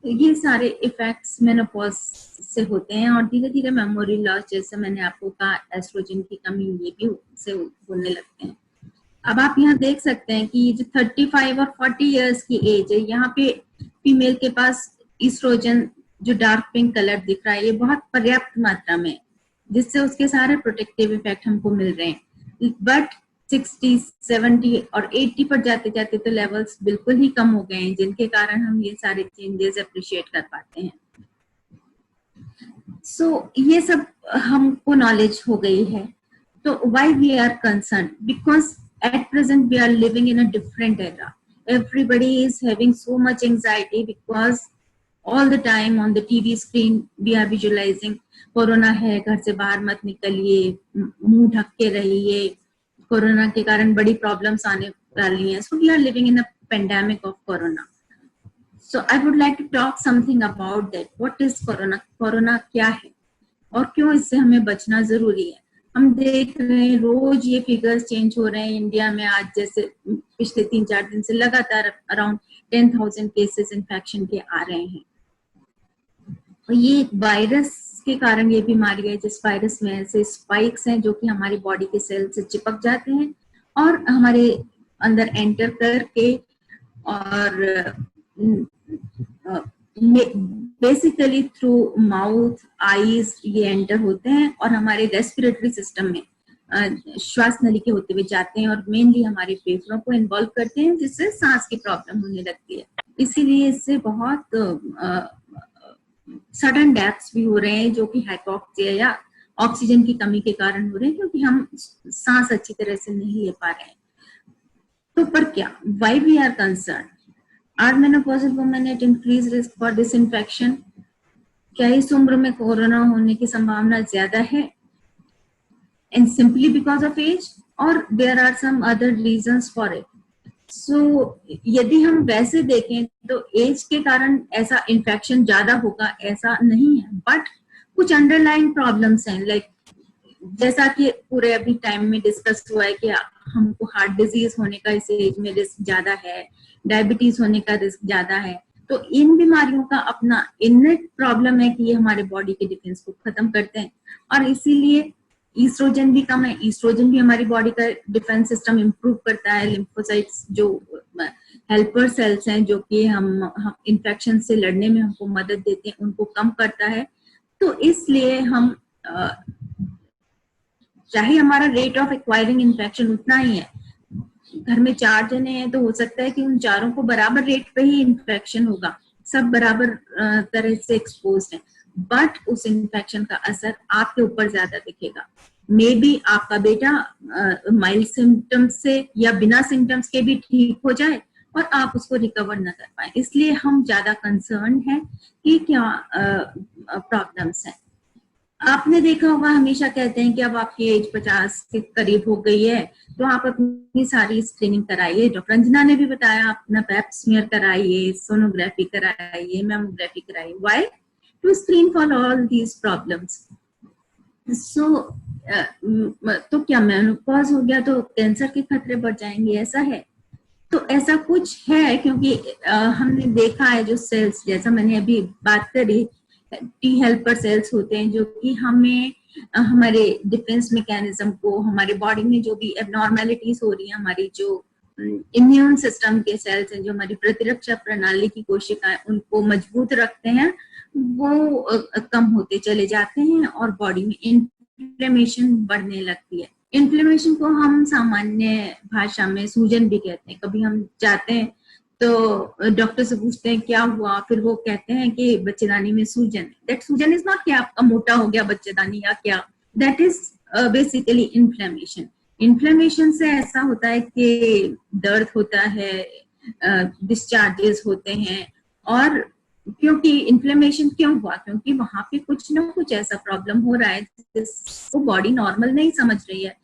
ये सारे इफेक्ट्स मेनोपॉज से होते हैं और धीरे धीरे मेमोरी लॉस, जैसे मैंने आपको कहा, एस्ट्रोजन की कमी, ये भी से होने लगते हैं। अब आप यहाँ देख सकते हैं कि ये जो 35 और 40 इयर्स की एज है, यहाँ पे फीमेल के पास ईस्ट्रोजन जो डार्क पिंक कलर दिख रहा है, ये बहुत पर्याप्त मात्रा में, जिससे उसके सारे प्रोटेक्टिव इफेक्ट हमको मिल रहे हैं। बट 60, 70 और 80 पर जाते जाते तो लेवल्स बिल्कुल ही कम हो गए हैं, जिनके कारण हम ये सारे चेंजेस अप्रिशिएट कर पाते हैं। ये सब हमको नॉलेज हो गई है। तो व्हाई वी आर कंसर्न? बिकॉज at present we are living in a different era. Everybody is having so much anxiety because all the time on the TV screen we are visualizing corona है, घर से बाहर मत निकलिए, मुंह ढक के रहिए, कोरोना के कारण बड़ी प्रॉब्लम्स आने वाली हैं. So we are living in a pandemic of corona. So I would like to talk something about that. What is corona? Corona क्या है और क्यों इससे हमें बचना जरूरी है? हम देख रहे हैं रोज ये फिगर्स चेंज हो रहे हैं इंडिया में. आज जैसे पिछले 3-4 दिन से लगातार अराउंड 10,000 केसेस इन्फेक्शन के आ रहे हैं. और ये वायरस के कारण ये बीमारी है, जिस वायरस में ऐसे स्पाइक्स हैं जो कि हमारी बॉडी के सेल से चिपक जाते हैं और हमारे अंदर एंटर करके और बेसिकली थ्रू माउथ, आईज ये एंटर होते हैं और हमारे रेस्पिरेटरी सिस्टम में श्वास नली के होते हुए जाते हैं और मेनली हमारे फेफड़ों को इन्वॉल्व करते हैं, जिससे सांस की प्रॉब्लम होने लगती है. इसीलिए इससे बहुत सडन डेथ्स भी हो रहे हैं जो कि हाइपोक्सिया या ऑक्सीजन की कमी के कारण हो रहे हैं, क्योंकि हम सांस अच्छी तरह से नहीं ले पा रहे हैं. तो पर क्या, why we are concern? Are menopausal women at increased risk for this infection? क्या इस उम्र में कोरोना होने की संभावना ज्यादा है? And simply because of age, or there are some other reasons for it? So यदि हम वैसे देखें तो एज के कारण ऐसा इन्फेक्शन ज्यादा होगा ऐसा नहीं है, बट कुछ अंडरलाइंग प्रॉब्लम्स हैं. लाइक जैसा कि पूरे अभी टाइम में डिस्कस हुआ है कि हमको हार्ट डिजीज होने का इस एज में रिस्क ज्यादा है, डायबिटीज होने का रिस्क ज्यादा है. तो इन बीमारियों का अपना इननेट प्रॉब्लम है कि ये हमारे बॉडी के डिफेंस को खत्म करते हैं और इसीलिए ईस्ट्रोजन भी कम है. ईस्ट्रोजन भी हमारी बॉडी का डिफेंस सिस्टम इंप्रूव करता है. लिम्फोसाइट्स जो हेल्पर सेल्स हैं जो कि हम इन्फेक्शन से लड़ने में हमको मदद देते हैं, उनको कम करता है. तो इसलिए हम चाहे हमारा रेट ऑफ एक्वायरिंग इन्फेक्शन उतना ही है, घर में 4 जने हैं तो हो सकता है कि उन चारों को बराबर रेट पे ही इन्फेक्शन होगा, सब बराबर तरह से एक्सपोज हैं, बट उस इन्फेक्शन का असर आपके ऊपर ज्यादा दिखेगा. मे बी आपका बेटा माइल्ड सिम्टम्स से या बिना सिम्टम्स के भी ठीक हो जाए और आप उसको रिकवर न कर पाए. इसलिए हम ज्यादा कंसर्न हैं कि क्या प्रॉब्लम्स हैं. आपने देखा होगा हमेशा कहते हैं कि अब आपकी एज 50 के करीब हो गई है तो आप अपनी सारी स्क्रीनिंग कराइए. डॉक्टर अंजना ने भी बताया, अपना पैप स्मीयर कराइए, सोनोग्राफी कराइए, मैमोग्राफी कराइए. Why? To screen for all these problems. So तो क्या मेनोपॉज हो गया तो कैंसर के खतरे बढ़ जाएंगे, ऐसा है? तो ऐसा कुछ है, क्योंकि हमने देखा है जो सेल्स, जैसा मैंने अभी बात करी, टी हेल्पर सेल्स होते हैं जो कि हमें हमारे डिफेंस मैकेनिज्म को, हमारे बॉडी में जो भी एबनॉर्मेलिटीज हो रही है, हमारी जो इम्यून सिस्टम के सेल्स हैं, जो हमारी प्रतिरक्षा प्रणाली की कोशिकाएं, उनको मजबूत रखते हैं, वो कम होते चले जाते हैं और बॉडी में इन्फ्लेमेशन बढ़ने लगती है. इन्फ्लेमेशन को हम सामान्य भाषा में सूजन भी कहते हैं. कभी हम जाते हैं तो डॉक्टर से पूछते हैं क्या हुआ, फिर वो कहते हैं कि बच्चेदानी में सूजन है. दैट सूजन इज नॉट कि आपका मोटा हो गया बच्चेदानी या क्या, that is basically inflammation. Inflammation से ऐसा होता है कि दर्द होता है, डिस्चार्जेस होते हैं. और क्योंकि इन्फ्लेमेशन क्यों हुआ? क्योंकि वहां पे कुछ ना कुछ ऐसा प्रॉब्लम हो रहा है जिसको बॉडी नॉर्मल नहीं समझ रही है.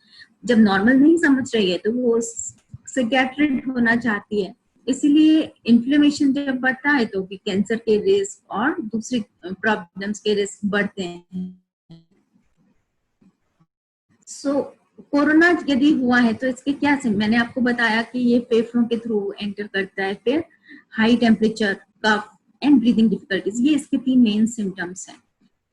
जब नॉर्मल नहीं समझ रही है तो वो उससे गेट रिड होना चाहती है. इसीलिए इन्फ्लेमेशन जब बढ़ता है तो कैंसर के रिस्क और दूसरी प्रॉब्लम्स के रिस्क बढ़ते हैं. सो कोरोना यदि हुआ है तो इसके क्या से, मैंने आपको बताया कि ये फेफड़ों के थ्रू एंटर करता है, फिर high temperature, cough, and breathing difficulties, ये इसके 3 मेन सिम्टम्स हैं।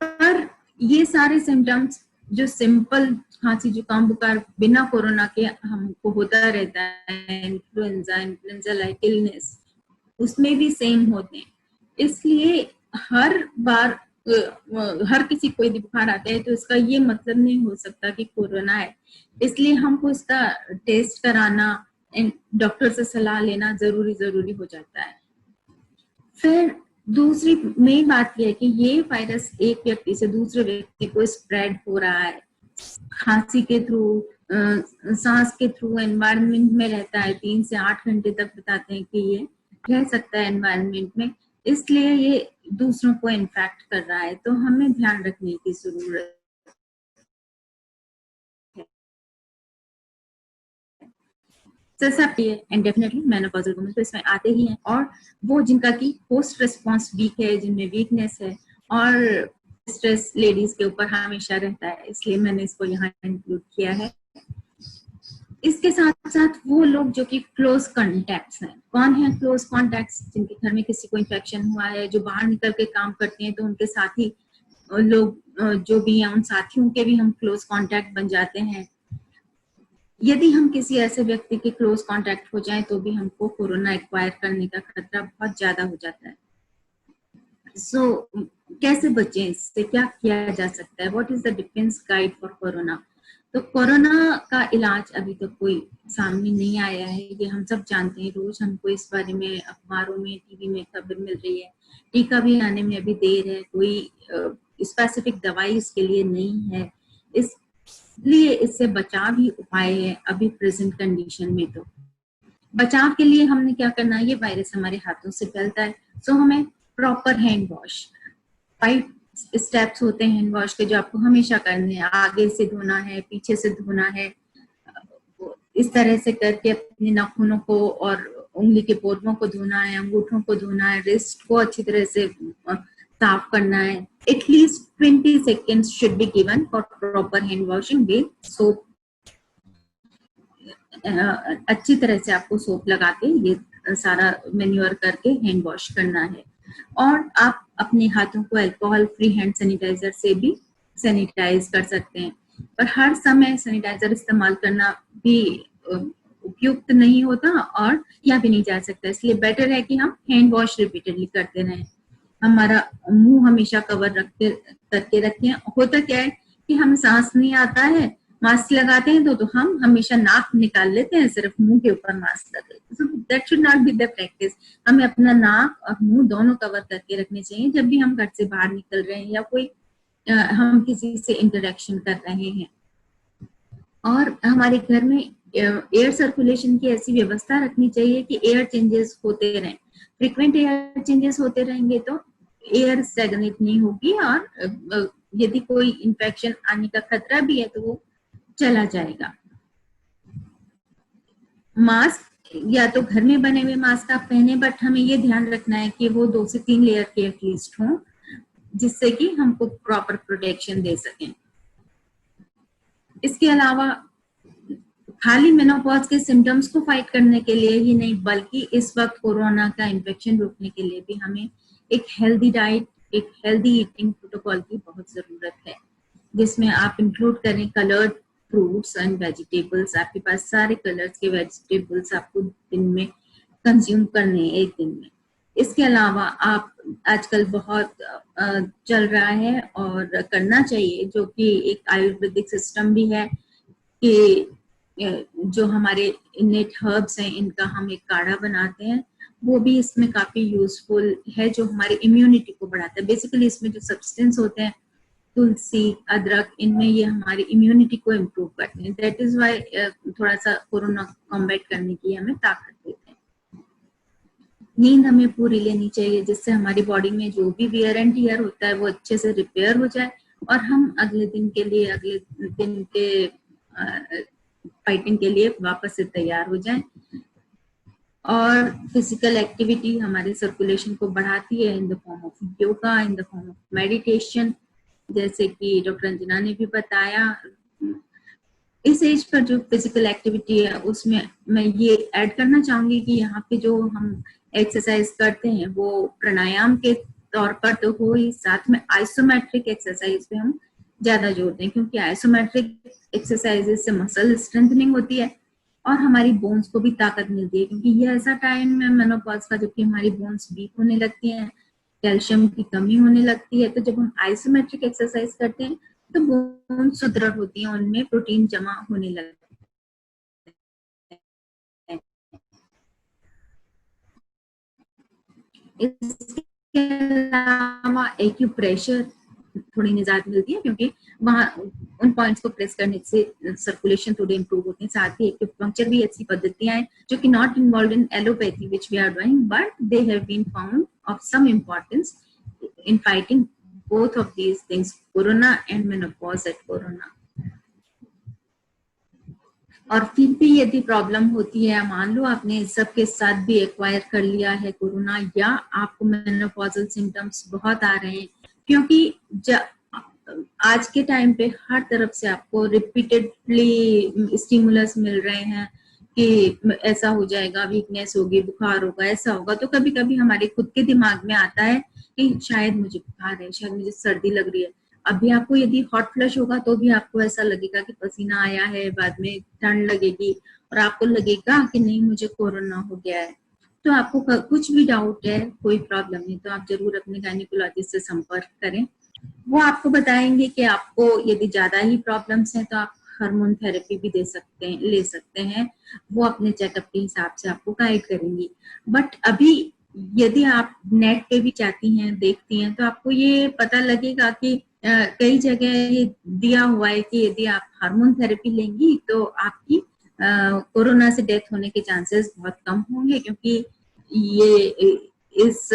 पर ये सारे सिम्टम्स जो सिंपल खांसी जुकाम बुखार बिना कोरोना के हमको होता रहता है, इन्फ्लुएंजा लाइक इलनेस, उसमें भी सेम होते हैं। इसलिए हर बार हर किसी को यदि बुखार आता है तो इसका ये मतलब नहीं हो सकता कि कोरोना है। इसलिए हमको इसका टेस्ट कराना, डॉक्टर से सलाह लेना जरूरी हो जाता है। फिर दूसरी मेन बात यह है कि ये वायरस एक व्यक्ति से दूसरे व्यक्ति को स्प्रेड हो रहा है, खांसी के थ्रू, सांस के थ्रू, एनवायरनमेंट में रहता है। 3 से 8 घंटे तक बताते हैं कि ये रह सकता है एनवायरनमेंट में, इसलिए ये दूसरों को इन्फेक्ट कर रहा है। तो हमें ध्यान रखने की जरूरत है। एंड डेफिनेटली मेनोपॉजल वुमेन तो इसमें आते ही हैं, और वो जिनका की पोस्ट रिस्पॉन्स वीक है, जिनमें वीकनेस है, और स्ट्रेस लेडीज के ऊपर हमेशा रहता है, इसलिए मैंने इसको यहाँ इंक्लूड किया है। इसके साथ साथ वो लोग जो कि क्लोज कॉन्टैक्ट्स हैं। कौन है क्लोज कॉन्टैक्ट्स? जिनके घर में किसी को इन्फेक्शन हुआ है, जो बाहर निकल के काम करते हैं, तो उनके साथी लोग जो भी हैं, उन साथियों के भी हम क्लोज कॉन्टैक्ट बन जाते हैं। यदि हम किसी ऐसे व्यक्ति के क्लोज कॉन्टैक्ट हो जाए तो भी हमको कोरोना एक्वायर करने का खतरा बहुत ज्यादा हो जाता है। कैसे बचें इससे, क्या किया जा सकता है? What is the defence guide for corona? तो कोरोना का इलाज अभी तक कोई सामने नहीं आया है, ये हम सब जानते हैं। रोज हमको इस बारे में अखबारों में, टीवी में खबर मिल रही है। टीका भी आने में अभी देर है, कोई स्पेसिफिक दवाई इसके लिए नहीं है, इसलिए इससे बचाव ही उपाय है अभी प्रेजेंट कंडीशन में। तो बचाव के लिए हमने क्या करना है? ये वायरस हमारे हाथों से फैलता है, सो हमें प्रॉपर हैंड वॉश, 5 स्टेप्स होते हैं हैंड वॉश के जो आपको हमेशा करने हैं। आगे से धोना है, पीछे से धोना है, इस तरह से करके अपने नाखूनों को और उंगली के पोर्वों को धोना है, अंगूठों को धोना है, रिस्ट को अच्छी तरह से साफ करना है। At least 20 seconds should be given for proper hand washing with soap. अच्छी तरह से आपको सोप लगा के ये सारा मैन्योर करके हैंड वॉश करना है। और आप अपने हाथों को अल्कोहल फ्री हैंड सैनिटाइजर से भी सैनिटाइज कर सकते हैं, पर हर समय सैनिटाइजर इस्तेमाल करना भी उपयुक्त नहीं होता और किया भी नहीं जा सकता। इसलिए बेटर है कि हम हैंड वॉश रिपीटेडली करते रहें, हमारा मुंह हमेशा कवर करके रखें। होता क्या है कि हमें सांस नहीं आता है, मास्क लगाते हैं तो हम हमेशा नाक निकाल लेते हैं, सिर्फ मुंह के ऊपर मास्क लगे। So that should not be the practice. हमें अपना नाक और मुंह दोनों कवर करके रखने चाहिए जब भी हम घर से बाहर निकल रहे हैं या कोई हम किसी से इंटरेक्शन कर रहे हैं। और हमारे घर में एयर सर्कुलेशन की ऐसी व्यवस्था रखनी चाहिए कि एयर चेंजेस होते रहें। फ्रीक्वेंट एयर चेंजेस होते रहेंगे तो एयर स्टैग्नेट नहीं होगी, और यदि कोई इन्फेक्शन आने का खतरा भी है तो वो चला जाएगा। मास्क या तो घर में बने हुए मास्क आप पहने, बट हमें ये ध्यान रखना है कि वो 2 से 3 लेयर के एटलीस्ट हों, जिससे कि हमको प्रॉपर प्रोटेक्शन दे सकें। इसके अलावा खाली मेनोपॉज के सिम्टम्स को फाइट करने के लिए ही नहीं, बल्कि इस वक्त कोरोना का इन्फेक्शन रोकने के लिए भी हमें एक हेल्दी डाइट, एक हेल्दी ईटिंग प्रोटोकॉल की बहुत जरूरत है, जिसमें आप इंक्लूड करें कलर्ड फ्रूट्स एंड वेजिटेबल्स। आपके पास सारे कलर्स के वेजिटेबल्स आपको दिन में कंज्यूम करने हैं, एक दिन में। इसके अलावा आप आजकल बहुत चल रहा है और करना चाहिए, जो कि एक आयुर्वेदिक सिस्टम भी है कि जो हमारे इनेट हर्ब्स हैं इनका हम एक काढ़ा बनाते हैं, वो भी इसमें काफी यूजफुल है, जो हमारी इम्यूनिटी को बढ़ाता है। बेसिकली इसमें जो सब्सटेंस होते हैं, तुलसी, अदरक, इनमें ये हमारी इम्यूनिटी को इम्प्रूव करते हैं। दैट इज वाई थोड़ा सा कोरोना कॉम्बैट करने की हमें ताकत देते हैं। नींद हमें पूरी लेनी चाहिए, जिससे हमारी बॉडी में जो भी वियर एंड टियर होता है वो अच्छे से रिपेयर हो जाए और हम अगले दिन के फाइटिंग के लिए वापस से तैयार हो जाएं। और फिजिकल एक्टिविटी हमारे सर्कुलेशन को बढ़ाती है in the form of yoga, in the form of meditation, जैसे कि डॉक्टर अंजना ने भी बताया। इस एज पर जो फिजिकल एक्टिविटी है उसमें मैं ये ऐड करना चाहूंगी कि यहाँ पे जो हम एक्सरसाइज करते हैं वो प्राणायाम के तौर पर तो हो ही, साथ में आइसोमेट्रिक एक्सरसाइज पे हम ज्यादा जोर दें, क्योंकि आइसोमेट्रिक एक्सरसाइजेज से मसल स्ट्रेंथनिंग होती है और हमारी बोन्स को भी ताकत मिलती है, क्योंकि ये ऐसा टाइम है मेनोपॉज का जबकि हमारी बोन्स वीक होने लगती हैं, कैल्शियम की कमी होने लगती है। तो जब हम आइसोमेट्रिक एक्सरसाइज करते हैं तो बोन्स सुदृढ़ होती हैं, उनमें प्रोटीन जमा होने लगता है। इसके अलावा एक्यूप्रेशर थोड़ी निजात मिलती है, क्योंकि वहां उन पॉइंट्स को प्रेस करने से सर्कुलेशन थोड़ी इंप्रूव होती है। साथ ही एक्यूपंक्चर भी ऐसी पद्धतियां हैं जो कि not involve in allopathy which we are doing, but they have been found of some importance in fighting both of these things, corona and menopause at corona. और फिर भी यदि प्रॉब्लम होती है, मान लो आपने सबके साथ भी एक्वायर कर लिया है कोरोना, या आपको मेनोपॉजल सिम्टम्स बहुत आ रहे हैं, क्योंकि आज के टाइम पे हर तरफ से आपको रिपीटेडली स्टिमुलस मिल रहे हैं कि ऐसा हो जाएगा, वीकनेस होगी, बुखार होगा, ऐसा होगा, तो कभी कभी हमारे खुद के दिमाग में आता है कि शायद मुझे बुखार है, शायद मुझे सर्दी लग रही है। अभी आपको यदि हॉट फ्लश होगा तो भी आपको ऐसा लगेगा कि पसीना आया है, बाद में ठंड लगेगी और आपको लगेगा कि नहीं मुझे कोरोना हो गया है। तो आपको कुछ भी डाउट है, कोई प्रॉब्लम नहीं, तो आप जरूर अपने गायनेकोलॉजिस्ट से संपर्क करें। वो आपको बताएंगे कि आपको यदि ज्यादा ही प्रॉब्लम्स हैं तो आप हार्मोन थेरेपी भी ले सकते हैं। वो अपने चेकअप के हिसाब से आपको गाइड करेंगी। बट अभी यदि आप नेट पे भी चाहती हैं, देखती हैं, तो आपको ये पता लगेगा कि कई जगह ये दिया हुआ है कि यदि आप हार्मोन थेरेपी लेंगी तो आपकी कोरोना से डेथ होने के चांसेस बहुत कम होंगे, क्योंकि ये इस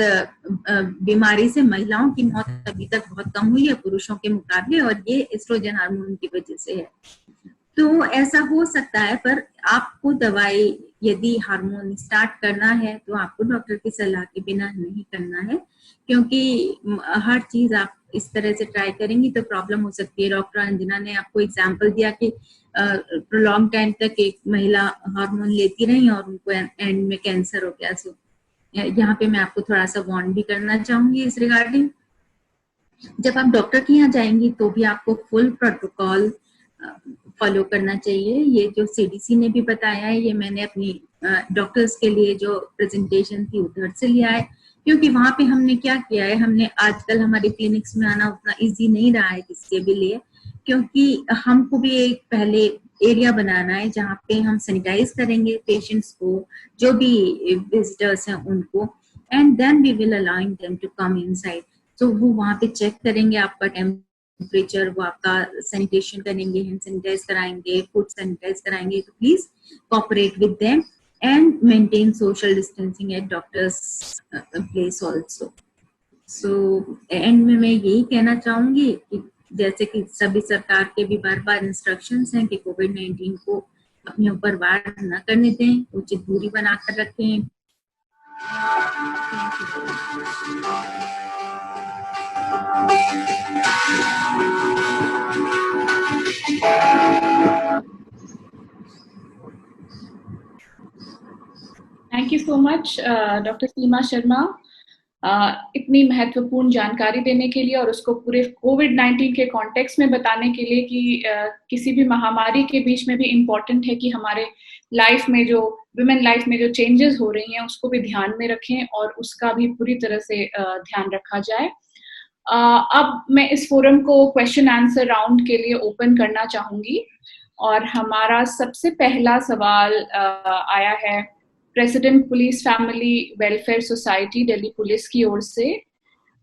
बीमारी से महिलाओं की मौत अभी तक बहुत कम हुई है पुरुषों के मुकाबले, और ये एस्ट्रोजन हार्मोन की वजह से है। तो ऐसा हो सकता है, पर आपको दवाई यदि हार्मोन स्टार्ट करना है तो आपको डॉक्टर की सलाह के बिना नहीं करना है, क्योंकि हर चीज आप इस तरह से ट्राई करेंगी तो प्रॉब्लम हो सकती है। डॉक्टर अंजना ने आपको एग्जांपल दिया कि लॉन्ग टाइम तक एक महिला हार्मोन लेती रही और उनको एंड में कैंसर हो गया। सो यहाँ पे मैं आपको थोड़ा सा वार्न भी करना चाहूंगी इस रिगार्डिंग। जब आप डॉक्टर के यहाँ जाएंगी तो भी आपको फुल प्रोटोकॉल फॉलो करना चाहिए। ये जो सीडीसी ने भी बताया है, ये मैंने अपनी डॉक्टर्स के लिए जो प्रेजेंटेशन थी उधर से लिया है, क्योंकि वहां पे हमने क्या किया है, हमने आजकल हमारे क्लिनिक्स में आना उतना इजी नहीं रहा है किसी के भी लिए, क्योंकि हमको भी एक पहले एरिया बनाना है जहाँ पे हम सैनिटाइज करेंगे पेशेंट्स को, जो भी विजिटर्स हैं उनको, and then we will allowing them to come inside. तो वो वहाँ पे चेक करेंगे आपका टेम्परेचर, वो आपका सैनिटेशन करेंगे, हैंड सैनिटाइज कराएंगे, फूड सैनिटाइज कराएंगे। तो please cooperate with them and maintain social distancing at doctor's place also. So and में मैं यही कहना चाहूंगी कि जैसे कि सभी सरकार के भी बार बार इंस्ट्रक्शंस हैं कि कोविड-19 को अपने ऊपर वार न करने दें, उचित दूरी बनाकर रखें।
Thank you so much doctor Seema Sharma, इतनी महत्वपूर्ण जानकारी देने के लिए और उसको पूरे कोविड-19 के कॉन्टेक्स्ट में बताने के लिए कि किसी भी महामारी के बीच में भी इम्पोर्टेंट है कि हमारे लाइफ में जो वुमेन लाइफ में जो चेंजेस हो रही हैं उसको भी ध्यान में रखें और उसका भी पूरी तरह से ध्यान रखा जाए। अब मैं इस फोरम को क्वेश्चन आंसर राउंड के लिए ओपन करना चाहूंगी और हमारा सबसे पहला सवाल आया है president police family welfare society Delhi police की ओर से।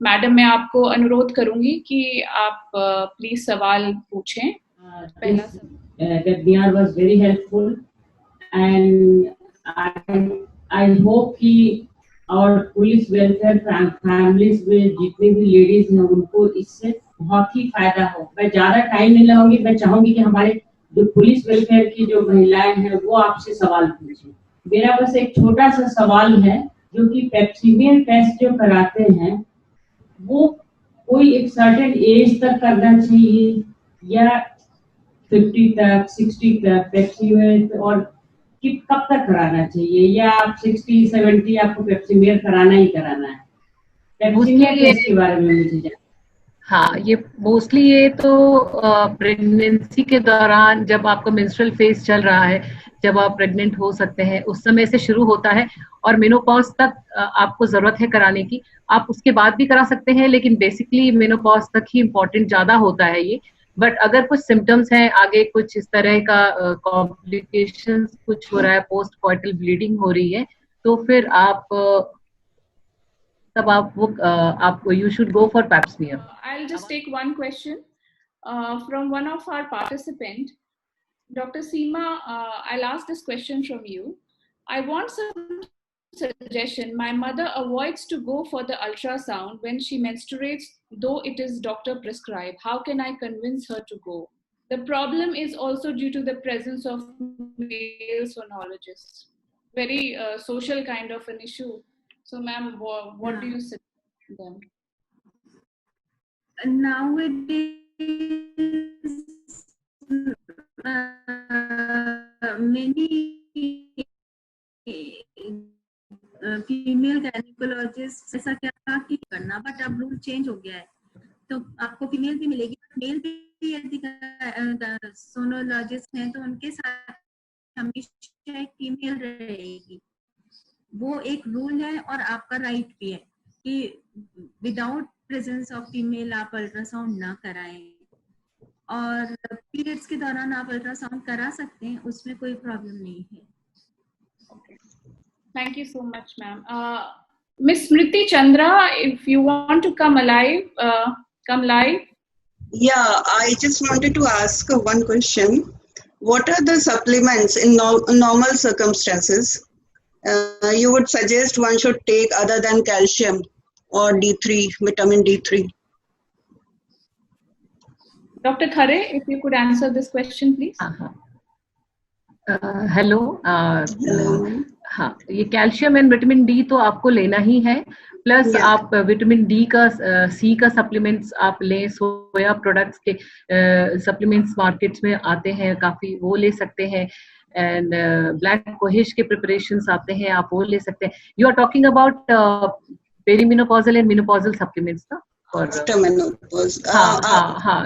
मैडम, मैं आपको अनुरोध करूंगी कि आप प्लीज सवाल पूछें।
Webinar was very helpful and I hope कि और पुलिस वेलफेयर फैमिलीज में जितनी भी लेडीज हैं उनको इससे बहुत ही फायदा हो। मैं ज्यादा टाइम नहीं लगाऊंगी, मैं चाहूंगी कि हमारे जो पुलिस वेलफेयर की जो महिलाएं हैं वो आपसे सवाल पूछें। मेरा बस एक छोटा सा सवाल है, जो कि पेप्सीमियर टेस्ट जो कराते हैं वो कोई एक सर्टेन एज तक करना चाहिए या 50 तक 60 तक पेप्सीमियर, और कि कब तक कराना चाहिए, या आप 60-70 आपको पेप्सीमियर कराना ही कराना है? पेप्सीमियर टेस्ट के बारे में मुझे जानना।
हाँ, ये मोस्टली ये तो प्रेगनेंसी के दौरान जब आपका मेंस्ट्रुअल फेज चल रहा है, जब आप प्रेग्नेंट हो सकते हैं, उस समय से शुरू होता है और मेनोपॉज तक आपको जरूरत है कराने की। आप उसके बाद भी करा सकते हैं, लेकिन बेसिकली मेनोपॉज तक ही इम्पोर्टेंट ज्यादा होता है ये। बट अगर कुछ सिम्टम्स हैं, आगे कुछ इस तरह का कॉम्प्लिकेशंस कुछ हो रहा है, पोस्ट कॉइटल ब्लीडिंग हो रही है, तो फिर आप तब आप you should go for pap smear.
I'll just take one question from one of our participant. Dr. Seema, I'll ask this question from you. I want some suggestion. My mother avoids to go for the ultrasound when she menstruates, though it is doctor prescribed. How can I convince her to go? The problem is also due to the presence of male sonologists. Very social kind of an issue. So, ma'am, what do you suggest them?
Nowadays, many female gynaecologist ऐसा क्या था कि करना, बट अब रूल चेंज हो गया है, तो आपको फीमेल भी मिलेगी। मेल भी यदि सोनोलॉजिस्ट हैं तो उनके साथ हमेशा एक फीमेल रहेगी। वो एक रूल है और आपका राइट भी है कि विदाउट प्रेजेंस ऑफ फीमेल आप अल्ट्रासाउंड ना कराएं, और पीरियड्स के दौरान आप अल्ट्रासाउंड करा सकते हैं, उसमें कोई प्रॉब्लम नहीं है।
Okay. Thank you so much, ma'am. Miss Smriti Chandra, if you want to come live.
Yeah, I just wanted to ask one question. What are the supplements in normal circumstances you would suggest one should take other than calcium or D3, vitamin D3?
Dr. Khare, if you could answer this question, please.
Hello. हाँ, ये कैल्शियम एंड विटामिन डी तो आपको लेना ही है, प्लस आप विटामिन डी का सी का सप्लीमेंट्स आप लें। सोया प्रोडक्ट्स के सप्लीमेंट्स मार्केट्स में आते हैं काफी, वो ले सकते हैं। एंड ब्लैक कोहिश के प्रिपरेशंस आते हैं, आप वो ले सकते हैं। You are talking about perimenopausal and menopausal supplements ना?
After menopause.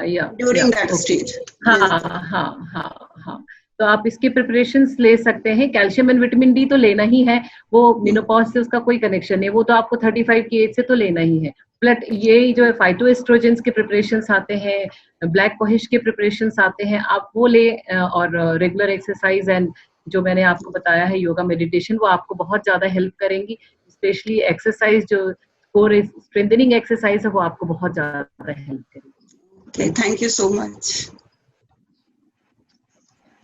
Yeah.
During that stage.
हाँ, तो आप इसके प्रिपरेशंस ले सकते हैं। कैल्शियम एंड विटामिन डी तो लेना ही है, वो मेनोपॉज से उसका कोई कनेक्शन नहीं, वो तो आपको 35 की एज से तो लेना ही है। प्लस ये जो फाइटोएस्ट्रोजेंस के प्रिपरेशंस आते हैं, ब्लैक कोहिश के प्रिपरेशंस आते हैं, आप वो ले। और रेगुलर एक्सरसाइज एंड जो मैंने आपको बताया है योगा मेडिटेशन, वो आपको बहुत ज्यादा हेल्प करेंगी। स्पेशली एक्सरसाइज जो कोर स्ट्रेंथनिंग एक्सरसाइज है, वो आपको बहुत ज्यादा हेल्प करेगी।
Thank you so much.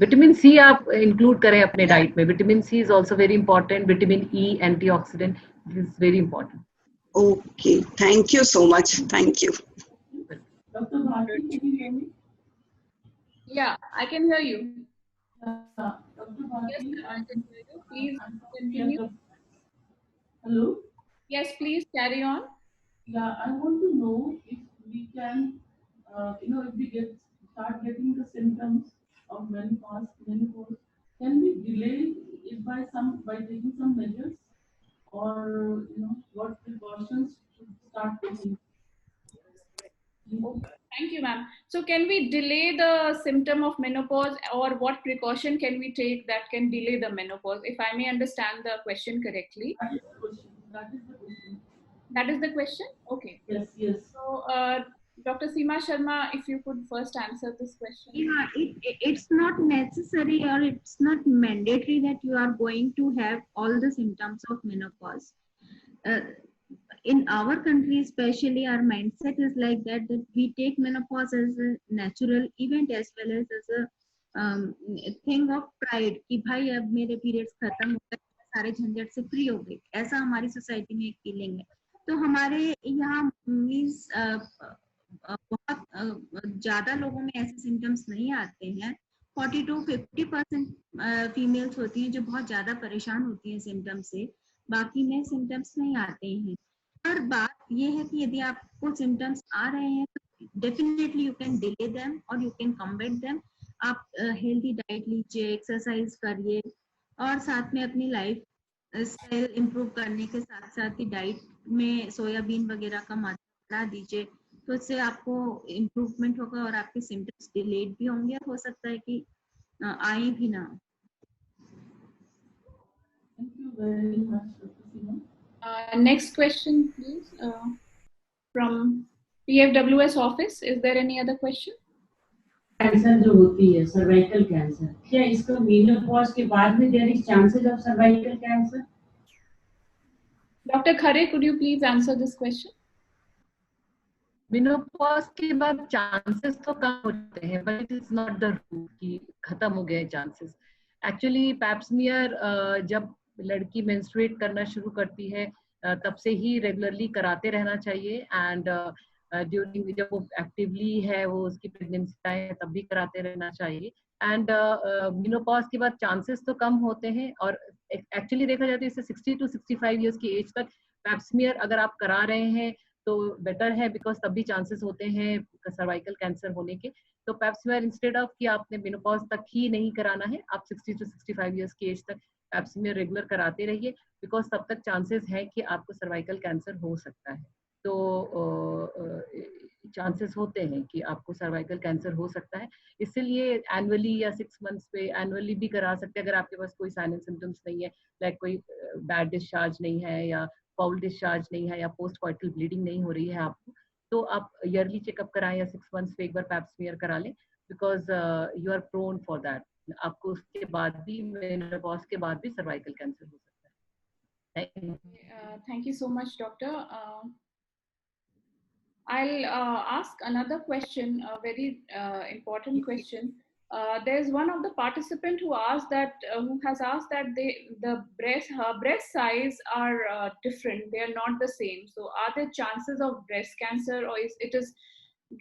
Vitamin C आप इंक्लूड करें अपने डाइट में। Vitamin C is also very important. Vitamin E antioxidant is very important.
Okay, thank you so much. Thank you.
Dr. Bharti, can you hear me?
Yeah, I can hear you.
Dr. Bharti,
Yes, I can hear you. Please continue.
Hello?
Yes, please carry on.
Yeah, I want to know if we can, if we start getting the symptoms of menopause, can we delay it by taking some measures, or what precautions should start taking?
Thank you, ma'am. So can we delay the symptom of menopause, or what precaution can we take that can delay the menopause, if I may understand the question correctly?
That is the question.
That is the question? Okay.
Yes.
So, Dr. Seema Sharma, if you could first answer this question.
Yeah, it's not necessary or it's not mandatory that you are going to have all the symptoms of menopause. In our country especially, our mindset is like that we take menopause as a natural event as well as a thing of pride कि भाई अब मेरे periods खत्म हो गए, सारे झंझट से फ्री हो गए, ऐसा हमारी सोसाइटी में एक फीलिंग है। तो हमारे यहाँ मीन्स बहुत ज्यादा लोगों में ऐसे सिम्टम्स नहीं आते हैं। 40 to 50% फीमेल्स होती हैं जो बहुत ज्यादा परेशान होती हैं सिम्टम से, बाकी में सिम्टम्स नहीं आते हैं। पर बात ये है कि यदि आपको सिम्टम्स आ रहे हैं तो definitely you can delay them और यू कैन कम्बैट देम। आप हेल्दी डाइट लीजिए, एक्सरसाइज करिए, और साथ में अपनी लाइफ स्टाइल इम्प्रूव करने के साथ साथ ही डाइट में सोयाबीन वगैरह का मात्रा बढ़ा दीजिए, तो इससे आपको इम्प्रूवमेंट होगा और आपके सिम्टम्स डिलेड भी होंगे, हो सकता है कि आए भी ना।
Thank you very much, Dr. Seema.
Next question, please, from PFWS office. Is there any other question?
Cancer जो होती है सर्वाइकल कैंसर, क्या इसका मेनोपॉज के बाद में there is chances of cervical cancer?
Dr. Khare, could you please answer this question?
Menopause के बाद चांसेस तो कम होते हैं, but it is not the rule कि खत्म हो गए चांसेस। एक्चुअली पैप्समियर जब लड़की मेंस्ट्रुएट करना शुरू करती है तब से ही रेगुलरली कराते रहना चाहिए, एंड ड्यूरिंग जब वो एक्टिवली है, वो उसकी प्रेगनेंसी है, तब भी कराते रहना चाहिए। एंड मेनोपॉज के बाद चांसेस तो कम होते हैं, और एक्चुअली देखा जाए तो इससे 60 to 65 ईयर्स की एज तक पैप्समियर अगर आप करा रहे हैं तो बेटर है, बिकॉज तब भी चांसेस होते हैं सर्वाइकल कैंसर होने के। तो पैप्समियर इंस्टेड ऑफ कि आपने मेनोपॉज तक ही नहीं कराना है, आप 60 to 65 ईयर्स की एज तक पैप्समियर रेगुलर कराते रहिए, बिकॉज तब तक चांसेस है कि आपको सर्वाइकल कैंसर हो सकता है। तो चांसेस होते हैं कि आपको सर्वाइकल कैंसर हो सकता है, इसलिए एनुअली या 6 मंथ्स पे एनुअली भी करा सकते हैं। अगर आपके पास कोई साइन एंड सिम्टम्स नहीं है, लाइक कोई बैड डिस्चार्ज नहीं है या फाउल डिस्चार्ज नहीं है या पोस्ट कॉइटल ब्लीडिंग नहीं हो रही है आपको, तो आप ईयरली चेकअप कराएं या 6 मंथ्स पे एक बार पैप्समियर करा लें, because you are prone for that. आपको उसके बाद भी मेनोपॉज के बाद भी सर्वाइकल कैंसर हो सकता है।
Thank you so much, doctor. I'll ask another question, a very important question. There's one of the participant who asked that, who has asked that the breast size are different. They are not the same. So, are there chances of breast cancer, or it is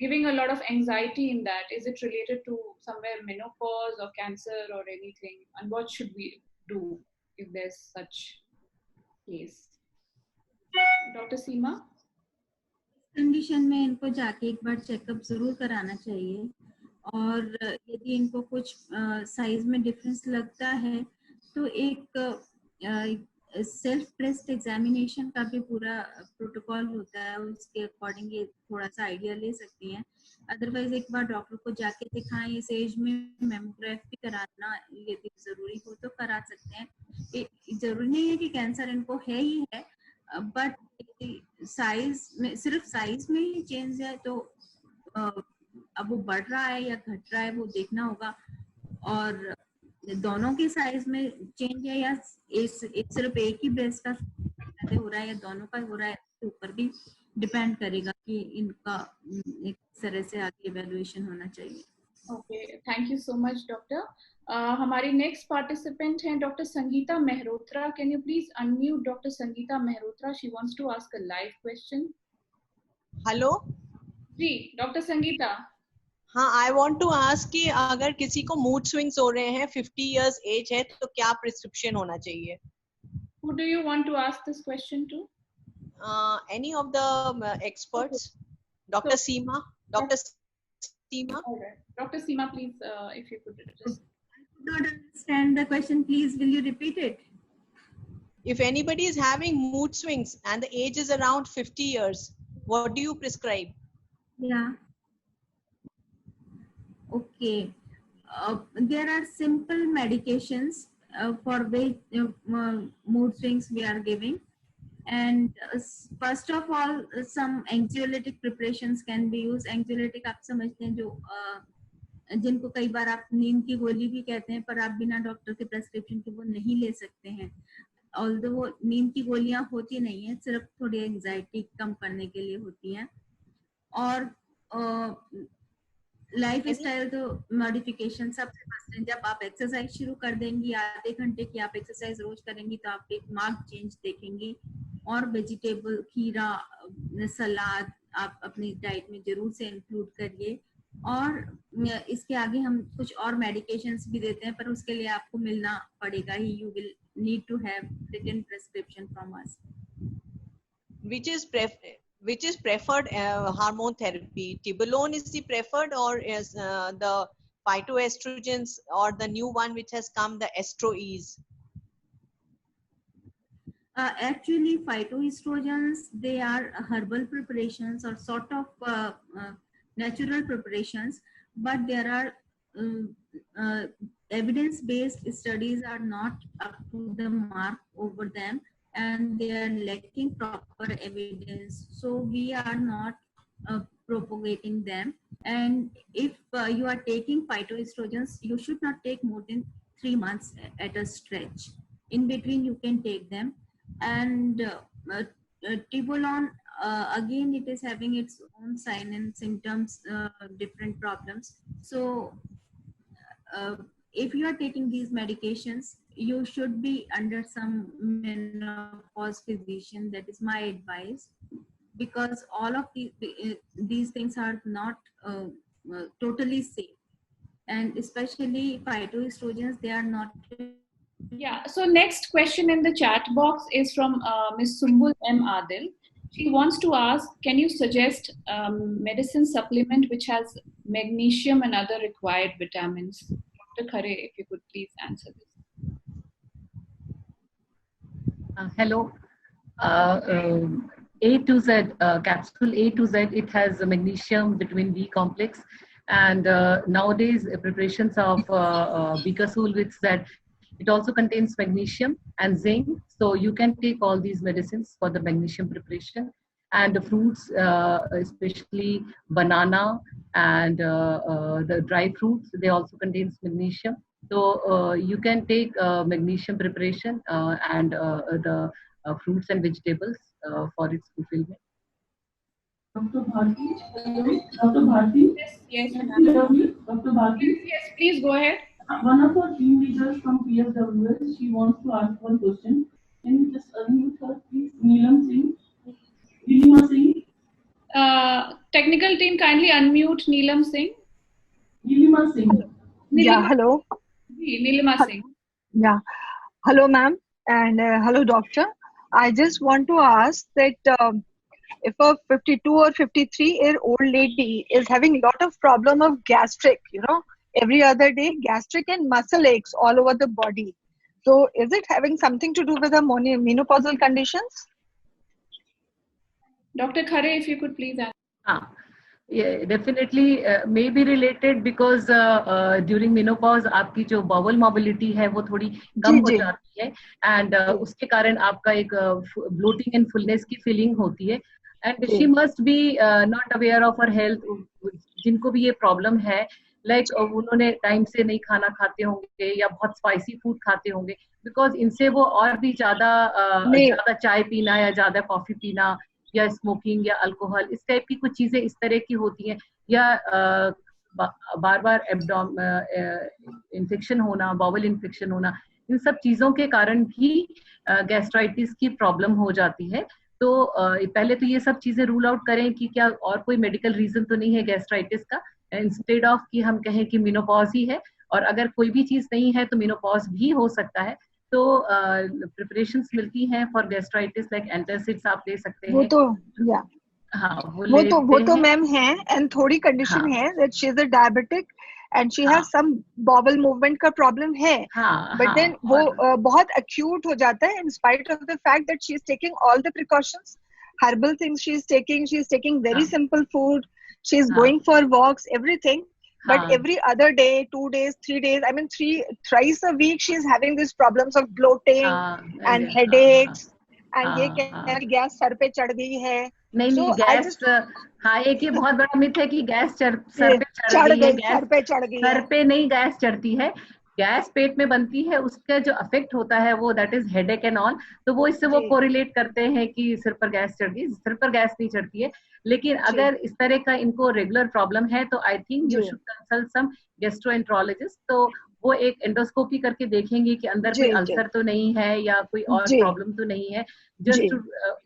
giving a lot of anxiety in that? Is it related to somewhere menopause or cancer or anything? And what should we do if there's such case? Dr. Seema?
Condition में इनको जाके एक बार चेकअप जरूर कराना चाहिए, और यदि इनको कुछ साइज में डिफरेंस लगता है तो एक सेल्फ ब्रेस्ट एग्जामिनेशन का भी पूरा प्रोटोकॉल होता है, उसके अकॉर्डिंग ये थोड़ा सा आइडिया ले सकती हैं। अदरवाइज एक बार डॉक्टर को जाके दिखाएं, इस एज में मेमोग्राफी कराना यदि जरूरी हो तो करा सकते हैं। जरूरी नहीं है कि कैंसर इनको है ही है, बट साइज में, सिर्फ साइज में ही चेंज है तो अब वो बढ़ रहा है या घट रहा है वो देखना होगा, और दोनों के साइज में चेंज है या सिर्फ एक ही ब्रेस्ट का हो रहा है या दोनों का हो रहा है, इसके ऊपर भी डिपेंड करेगा कि इनका एक तरह से आगे इवैल्यूएशन होना चाहिए।
Okay, thank you so much, doctor. हमारी next participant है Dr. Sangeeta Mehrotra. Can you please unmute Dr. Sangeeta Mehrotra? She wants to ask a live question.
Hello
जी, Dr. Sangeeta.
हाँ, आई वांट टू आस्क कि अगर किसी को मूड स्विंग्स हो रहे हैं, 50 इयर्स एज है, तो क्या प्रिस्क्रिप्शन होना चाहिए?
Who do you want to ask this question to?
Any of the experts? Dr. Seema? Dr. Seema?
All right. Dr. Seema, please, if you could just...
I don't understand the question. Please, will you repeat it?
If anybody is having mood swings and the age is around 50 years, what do you prescribe?
Yeah. Okay. There are simple medications for which mood swings we are giving. And first of all, some anxiolytic preparations can be used. Anxiolytic आप समझते हैं, जो जिनको कई बार आप नींद की गोली भी कहते हैं, पर आप बिना डॉक्टर के प्रेस्क्रिप्शन के वो नहीं ले सकते हैं। ऑल्दो वो नींद की गोलियां होती नहीं है, सिर्फ थोड़ी एंजाइटी कम करने के लिए होती हैं। और लाइफ स्टाइल तो मॉडिफिकेशन सबसे फर्स्ट है। जब आप एक्सरसाइज शुरू कर देंगी, आधे घंटे की आप एक्सरसाइज रोज करेंगी तो आप एक मार्क चेंज देखेंगी। और वेजिटेबल, खीरा, सलाद आप अपनी डाइट में जरूर से इंक्लूड करिए। और इसके आगे हम कुछ और मेडिकेशंस भी देते हैं, पर उसके लिए आपको मिलना पड़ेगा ही। You will need to have written prescription from us.
Which is preferred hormone therapy? Tibolone is the preferred, or is the phytoestrogens, or the new one which has come, the estroes?
Actually, phytoestrogens, they are herbal preparations or sort of natural preparations, but there are evidence-based studies are not up to the mark over them, and they are lacking proper evidence. So we are not propagating them. And if you are taking phytoestrogens, you should not take more than 3 months at a stretch. In between, you can take them. And Tibolon, again, it is having its own sign and symptoms, different problems. So if you are taking these medications, you should be under some menopause physician. That is my advice, because all of these things are not totally safe, and especially phytoestrogens, they are not.
Yeah, so next question in the chat box is from Ms. Sumbul M. Adil. She wants to ask, can you suggest medicine supplement which has magnesium and other required vitamins? Dr. Khare, if you could please answer this.
Hello. A to Z, capsule A to Z, it has magnesium, vitamin B complex. And nowadays, preparations of Bikasul with Z, it also contains magnesium and zinc. So you can take all these medicines for the magnesium preparation. And the fruits, especially banana and the dry fruits, they also contains magnesium. So you can take magnesium preparation and the fruits and vegetables for its fulfillment.
Dr. Bharti, hello. Dr. Bharti?
Yes,
Can you hear me? Dr. Bharti?
Yes, please go ahead.
One of our team leaders from PFWS, she wants to ask one question. Can you just unmute her, please? Neelam Singh? Nilima Singh?
Technical team, kindly unmute Neelam Singh.
Nilima Singh.
Yeah, hello.
Nilima Singh.
Yeah, hello, ma'am, and hello, doctor. I just want to ask that if a 52 or 53-year-old lady is having a lot of problem of gastric, every other day, gastric and muscle aches all over the body. So is it having something to do with the menopausal conditions?
Dr. Khare, if you could please answer.
Yeah, definitely may be related because during menopause आपकी जो bowel mobility है वो थोड़ी कम हो जाती है and उसके कारण आपका एक bloating and fullness की feeling होती है and she must be not aware of her health. जिनको भी ये problem है like उन्होंने time से नहीं खाना खाते होंगे या बहुत spicy food खाते होंगे because इनसे वो और भी ज़्यादा चाय पीना या ज़्यादा कॉफी पीना या स्मोकिंग या अल्कोहल इस टाइप की कुछ चीजें इस तरह की होती हैं या बार बार इन्फेक्शन होना, बाउल इन्फेक्शन होना, इन सब चीजों के कारण भी गैस्ट्राइटिस की प्रॉब्लम हो जाती है. तो पहले तो ये सब चीजें रूल आउट करें कि क्या और कोई मेडिकल रीजन तो नहीं है गैस्ट्राइटिस का, इंस्टेड ऑफ कि हम कहें कि मेनोपॉज ही है. और अगर कोई भी चीज नहीं है तो मेनोपॉज भी हो सकता है. तो प्रिपरेशंस मिलती हैं फॉर गैस्ट्राइटिस लाइक एंटासिड्स आप ले सकते हैं.
वो तो या वो तो मैम है एंड थोड़ी कंडीशन है that she is a diabetic and she has some bowel movement का प्रॉब्लम है बट देन वो बहुत एक्यूट हो जाता है in spite of the fact that she is taking all the precautions herbal things she is taking very simple food she is going for walks everything. But every other day, 2 days, 3 days, I mean thrice a week, she's having these problems of bloating and headaches. And ये क्या गैस सर पे चढ़ गई है.
नहीं गैस हाँ एक ये बहुत बड़ा मिथ है कि गैस सर पे चढ़ गई है. सर पे नहीं गैस चढ़ती है, गैस पेट में बनती है. उसका जो अफेक्ट होता है वो that is headache and all. तो वो इससे वो कोरिलेट करते हैं कि सिर पर गैस चढ़ती है. सिर पर गैस नहीं चढ़ती है. लेकिन अगर इस तरह का इनको रेगुलर प्रॉब्लम है तो I think you should consult some gastroenterologist. तो वो एक एंडोस्कोपी करके देखेंगे कि अंदर कोई अल्सर तो नहीं है या कोई और प्रॉब्लम तो नहीं है. जस्ट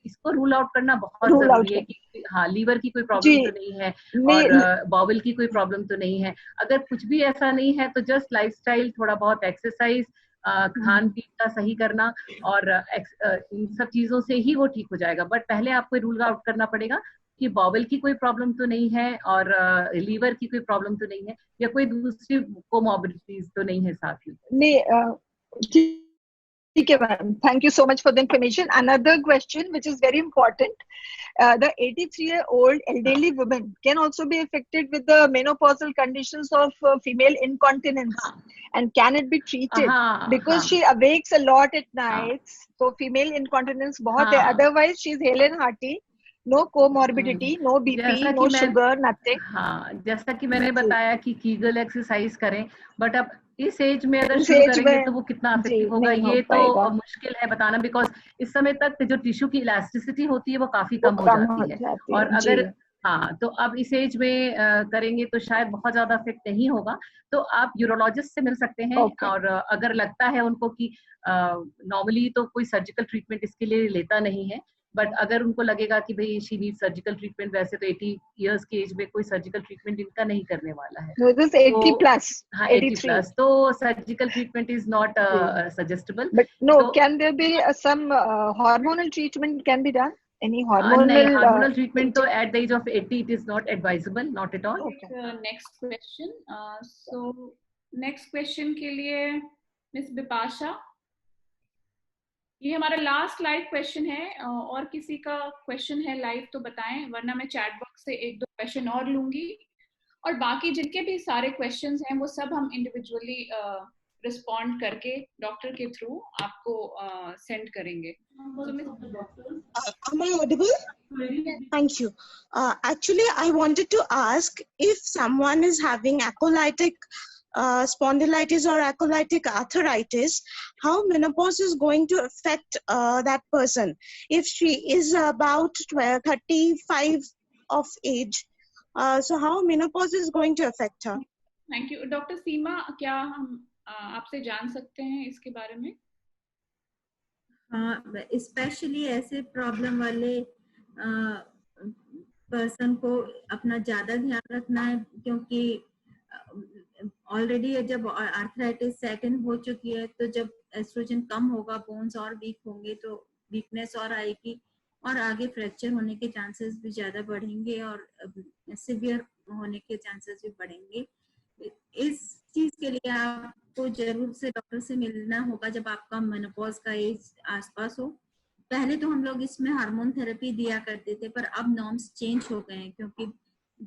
इसको रूल आउट करना बहुत जरूरी है कि हाँ लीवर की कोई प्रॉब्लम तो नहीं है और बाउल की कोई प्रॉब्लम तो नहीं है. अगर कुछ भी ऐसा नहीं है तो जस्ट लाइफस्टाइल, थोड़ा बहुत एक्सरसाइज, खान पीन का सही करना और इन सब चीजों से ही वो ठीक हो जाएगा. बट पहले आपको रूल आउट करना पड़ेगा कि बाउल की कोई प्रॉब्लम तो नहीं है और लीवर की कोई प्रॉब्लम तो नहीं है या कोई दूसरी कोमॉर्बिडिटीज तो नहीं है साथ में.
नहीं Okay, ma'am. Thank you so much for the information. Another question, which is very important. The 83-year-old elderly woman can also be affected with the menopausal conditions of female incontinence. And can it be treated? Because she awakes a lot at nights. So female incontinence बहुत है. Otherwise, she is hale and hearty. No comorbidity, no BP, no sugar, nothing.
हाँ, जैसा कि मैंने बताया कि कीगल एक्सरसाइज करें, बट अब इस एज में अगर शुरू करेंगे तो वो कितना इफेक्टिव होगा ये तो मुश्किल है बताना, बिकॉज इस समय तक जो टिश्यू की इलास्टिसिटी होती है वो काफी कम हो जाती है. और अगर तो अब इस एज में करेंगे तो शायद बहुत ज्यादा इफेक्ट नहीं होगा. तो आप यूरोलॉजिस्ट से मिल सकते हैं. और अगर लगता है उनको कि नॉर्मली तो कोई सर्जिकल ट्रीटमेंट इसके लिए लेता नहीं है, बट अगर उनको लगेगा कि भाई शी नीड सर्जिकल ट्रीटमेंट, वैसे तो 80 इयर्स के एज में कोई सर्जिकल ट्रीटमेंट इनका नहीं करने वाला है.
80 प्लस.
हाँ, 80 प्लस तो surgical treatment is not suggestible.
But no, can there be some hormonal treatment can be done? Any hormonal
treatment तो at the age of 80 it is not advisable, not at all.
Next question. So next question के लिए Miss Bipasha. ये हमारा लास्ट लाइव क्वेश्चन है. और किसी का क्वेश्चन है लाइव तो बताएं, वरना मैं चैट बॉक्स से 1-2 क्वेश्चन और लूंगी. और बाकी जिनके भी सारे क्वेश्चंस हैं वो सब हम इंडिविजुअली रिस्पॉन्ड करके डॉक्टर के थ्रू आपको सेंड करेंगे.
Am I audible? Thank you. Actually, I wanted to ask if someone is having acolytic spondylitis or acolytic arthritis, how menopause is going to affect that person if she is about 35 of age. So how menopause is going to affect her?
Thank you. Dr. Seema, क्या हम आपसे जान सकते हैं इसके बारे में?
हाँ, स्पेशली ऐसे प्रॉब्लम वाले पर्सन को अपना ज्यादा ध्यान रखना है, क्योंकि ऑलरेडी जब आर्थराइटिस सेट इन हो चुकी है तो जब एस्ट्रोजन कम होगा बोन्स और वीक होंगे तो वीकनेस और आएगी और आगे फ्रैक्चर होने के चांसेस भी ज्यादा बढ़ेंगे और सिवियर होने के चांसेस भी बढ़ेंगे. इस चीज के लिए आपको जरूर से डॉक्टर से मिलना होगा जब आपका मेनोपॉज का एज आसपास हो. पहले तो हम लोग इसमें हार्मोन थेरेपी दिया करते थे, पर अब नॉर्म्स चेंज हो गए हैं क्योंकि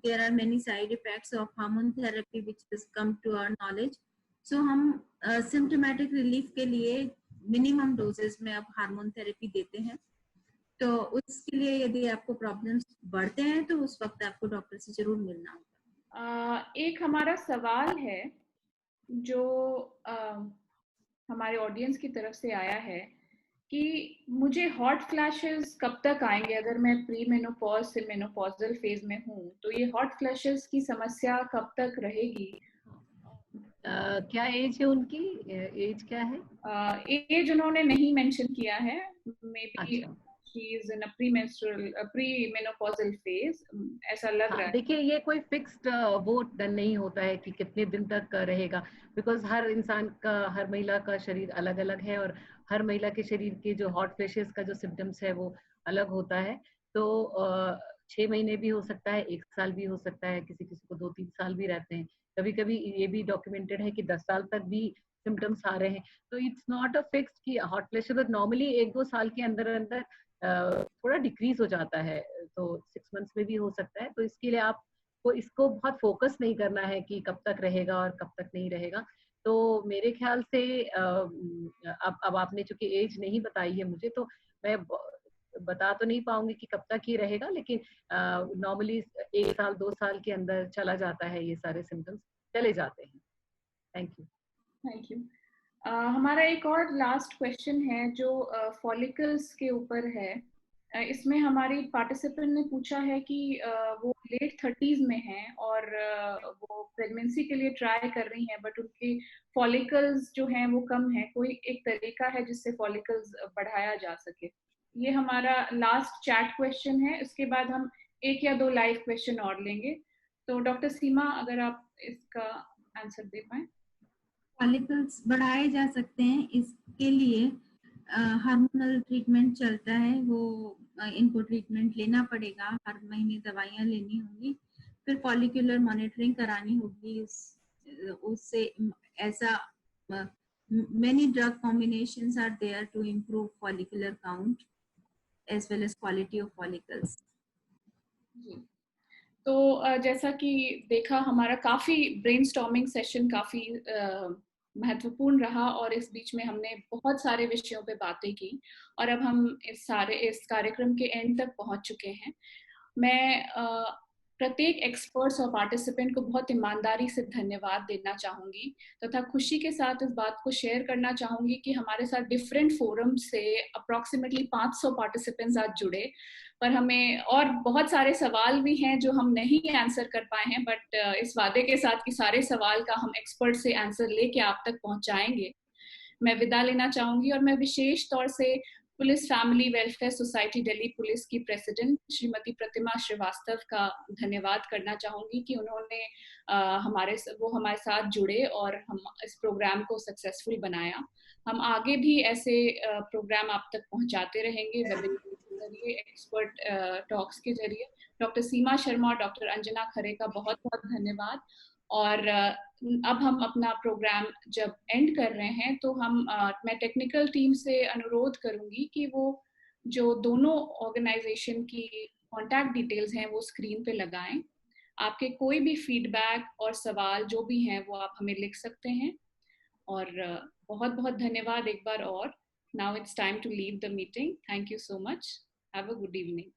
there are many side effects of hormone therapy which has come to our knowledge. So हम symptomatic relief के लिए minimum doses में अब हार्मोन थेरेपी देते हैं. तो उसके लिए यदि आपको प्रॉब्लम्स बढ़ते हैं तो उस वक्त आपको डॉक्टर से जरूर मिलना होगा.
एक हमारा सवाल है जो हमारे ऑडियंस की तरफ से आया है कि मुझे हॉट फ्लैशेस कब तक आएंगे अगर मैं प्री मेनोपॉज से मेनोपॉजल फेज में हूँ, तो ये हॉट फ्लैशेस की समस्या कब तक रहेगी?
क्या एज है उनकी? एज क्या है?
एज उन्होंने नहीं मेंशन किया है. May be she is in a pre menopausal phase, ऐसा लग रहा है.
देखिए, ये कोई फिक्स्ड वो डन नहीं होता है कि कितने दिन तक रहेगा, बिकॉज हर इंसान का, हर महिला का शरीर अलग अलग है और हर महिला के शरीर के जो हॉट फ्लैशेस का जो सिम्टम्स है वो अलग होता है. तो 6 महीने भी हो सकता है, 1 साल भी हो सकता है, किसी किसी को 2-3 साल भी रहते हैं. कभी कभी ये भी डॉक्यूमेंटेड है कि 10 साल तक भी सिम्टम्स आ रहे हैं. तो इट्स नॉट अ फिक्स्ड कि हॉट फ्लैशेस नॉर्मली 1-2 साल के अंदर अंदर थोड़ा डिक्रीज हो जाता है, तो 6 मंथ्स में भी हो सकता है. तो इसके लिए आपको इसको बहुत फोकस नहीं करना है कि कब तक रहेगा और कब तक नहीं रहेगा. तो मेरे ख्याल से अब आपने चूंकि एज नहीं बताई है मुझे, तो मैं बता तो नहीं पाऊंगी कि कब तक ये रहेगा, लेकिन नॉर्मली 1 साल 2 साल के अंदर चला जाता है, ये सारे सिम्टम्स चले जाते हैं.
Thank you. हमारा एक और लास्ट क्वेश्चन है जो फॉलिकल्स के ऊपर है. इसमें हमारी पार्टिसिपेंट ने पूछा है कि वो लेट 30s में हैं और वो प्रेगनेंसी के लिए ट्राई कर रही हैं, बट उनकी फॉलिकल्स जो हैं वो कम है. कोई एक तरीका है जिससे फॉलिकल्स बढ़ाया जा सके? ये हमारा लास्ट चैट क्वेश्चन है. इसके बाद हम 1 या 2 लाइव क्वेश्चन और लेंगे. तो डॉक्टर सीमा, अगर आप इसका आंसर दे पाए.
फॉलिकल्स बढ़ाए जा सकते हैं, इसके लिए हार्मोनल ट्रीटमेंट चलता है, वो इनको ट्रीटमेंट लेना पड़ेगा, हर महीने दवाइयाँ लेनी होंगी, फिर फॉलिकुलर मॉनिटरिंग करानी होगी. उससे ऐसा many drug combinations are there to improve follicular count as well as quality of follicles.
तो जैसा कि देखा, हमारा काफी ब्रेनस्टॉर्मिंग सेशन काफी महत्वपूर्ण रहा और इस बीच में हमने बहुत सारे विषयों पे बातें की और अब हम इस कार्यक्रम के एंड तक पहुंच चुके हैं। मैं प्रत्येक एक्सपर्ट्स और पार्टिसिपेंट को बहुत ईमानदारी से धन्यवाद देना चाहूंगी तथा खुशी के साथ इस बात को शेयर करना चाहूंगी कि हमारे साथ डिफरेंट फोरम से अप्रोक्सीमेटली 500 पार्टिसिपेंट्स आज जुड़े, पर हमें और बहुत सारे सवाल भी हैं जो हम नहीं आंसर कर पाए हैं, बट इस वादे के साथ कि सारे सवाल का हम एक्सपर्ट से आंसर लेके आप तक पहुंचाएंगे। मैं विदा लेना चाहूंगी और मैं विशेष तौर से police family welfare society Delhi police की प्रेसिडेंट श्रीमती प्रतिमा श्रीवास्तव का धन्यवाद करना चाहूंगी कि उन्होंने हमारे साथ जुड़े और हम इस प्रोग्राम को सक्सेसफुल बनाया। हम आगे भी ऐसे प्रोग्राम आप तक पहुंचाते रहेंगे वेबिनार के जरिए, एक्सपर्ट टॉक्स के जरिए। डॉक्टर सीमा शर्मा और डॉक्टर अंजना खरे का बहुत बहुत धन्यवाद। और अब हम अपना प्रोग्राम जब एंड कर रहे हैं तो मैं टेक्निकल टीम से अनुरोध करूंगी कि वो जो दोनों ऑर्गेनाइजेशन की कॉन्टैक्ट डिटेल्स हैं वो स्क्रीन पे लगाएं। आपके कोई भी फीडबैक और सवाल जो भी हैं वो आप हमें लिख सकते हैं। और बहुत बहुत धन्यवाद एक बार और। Now it's time to leave the meeting. Thank you so much. Have a good evening.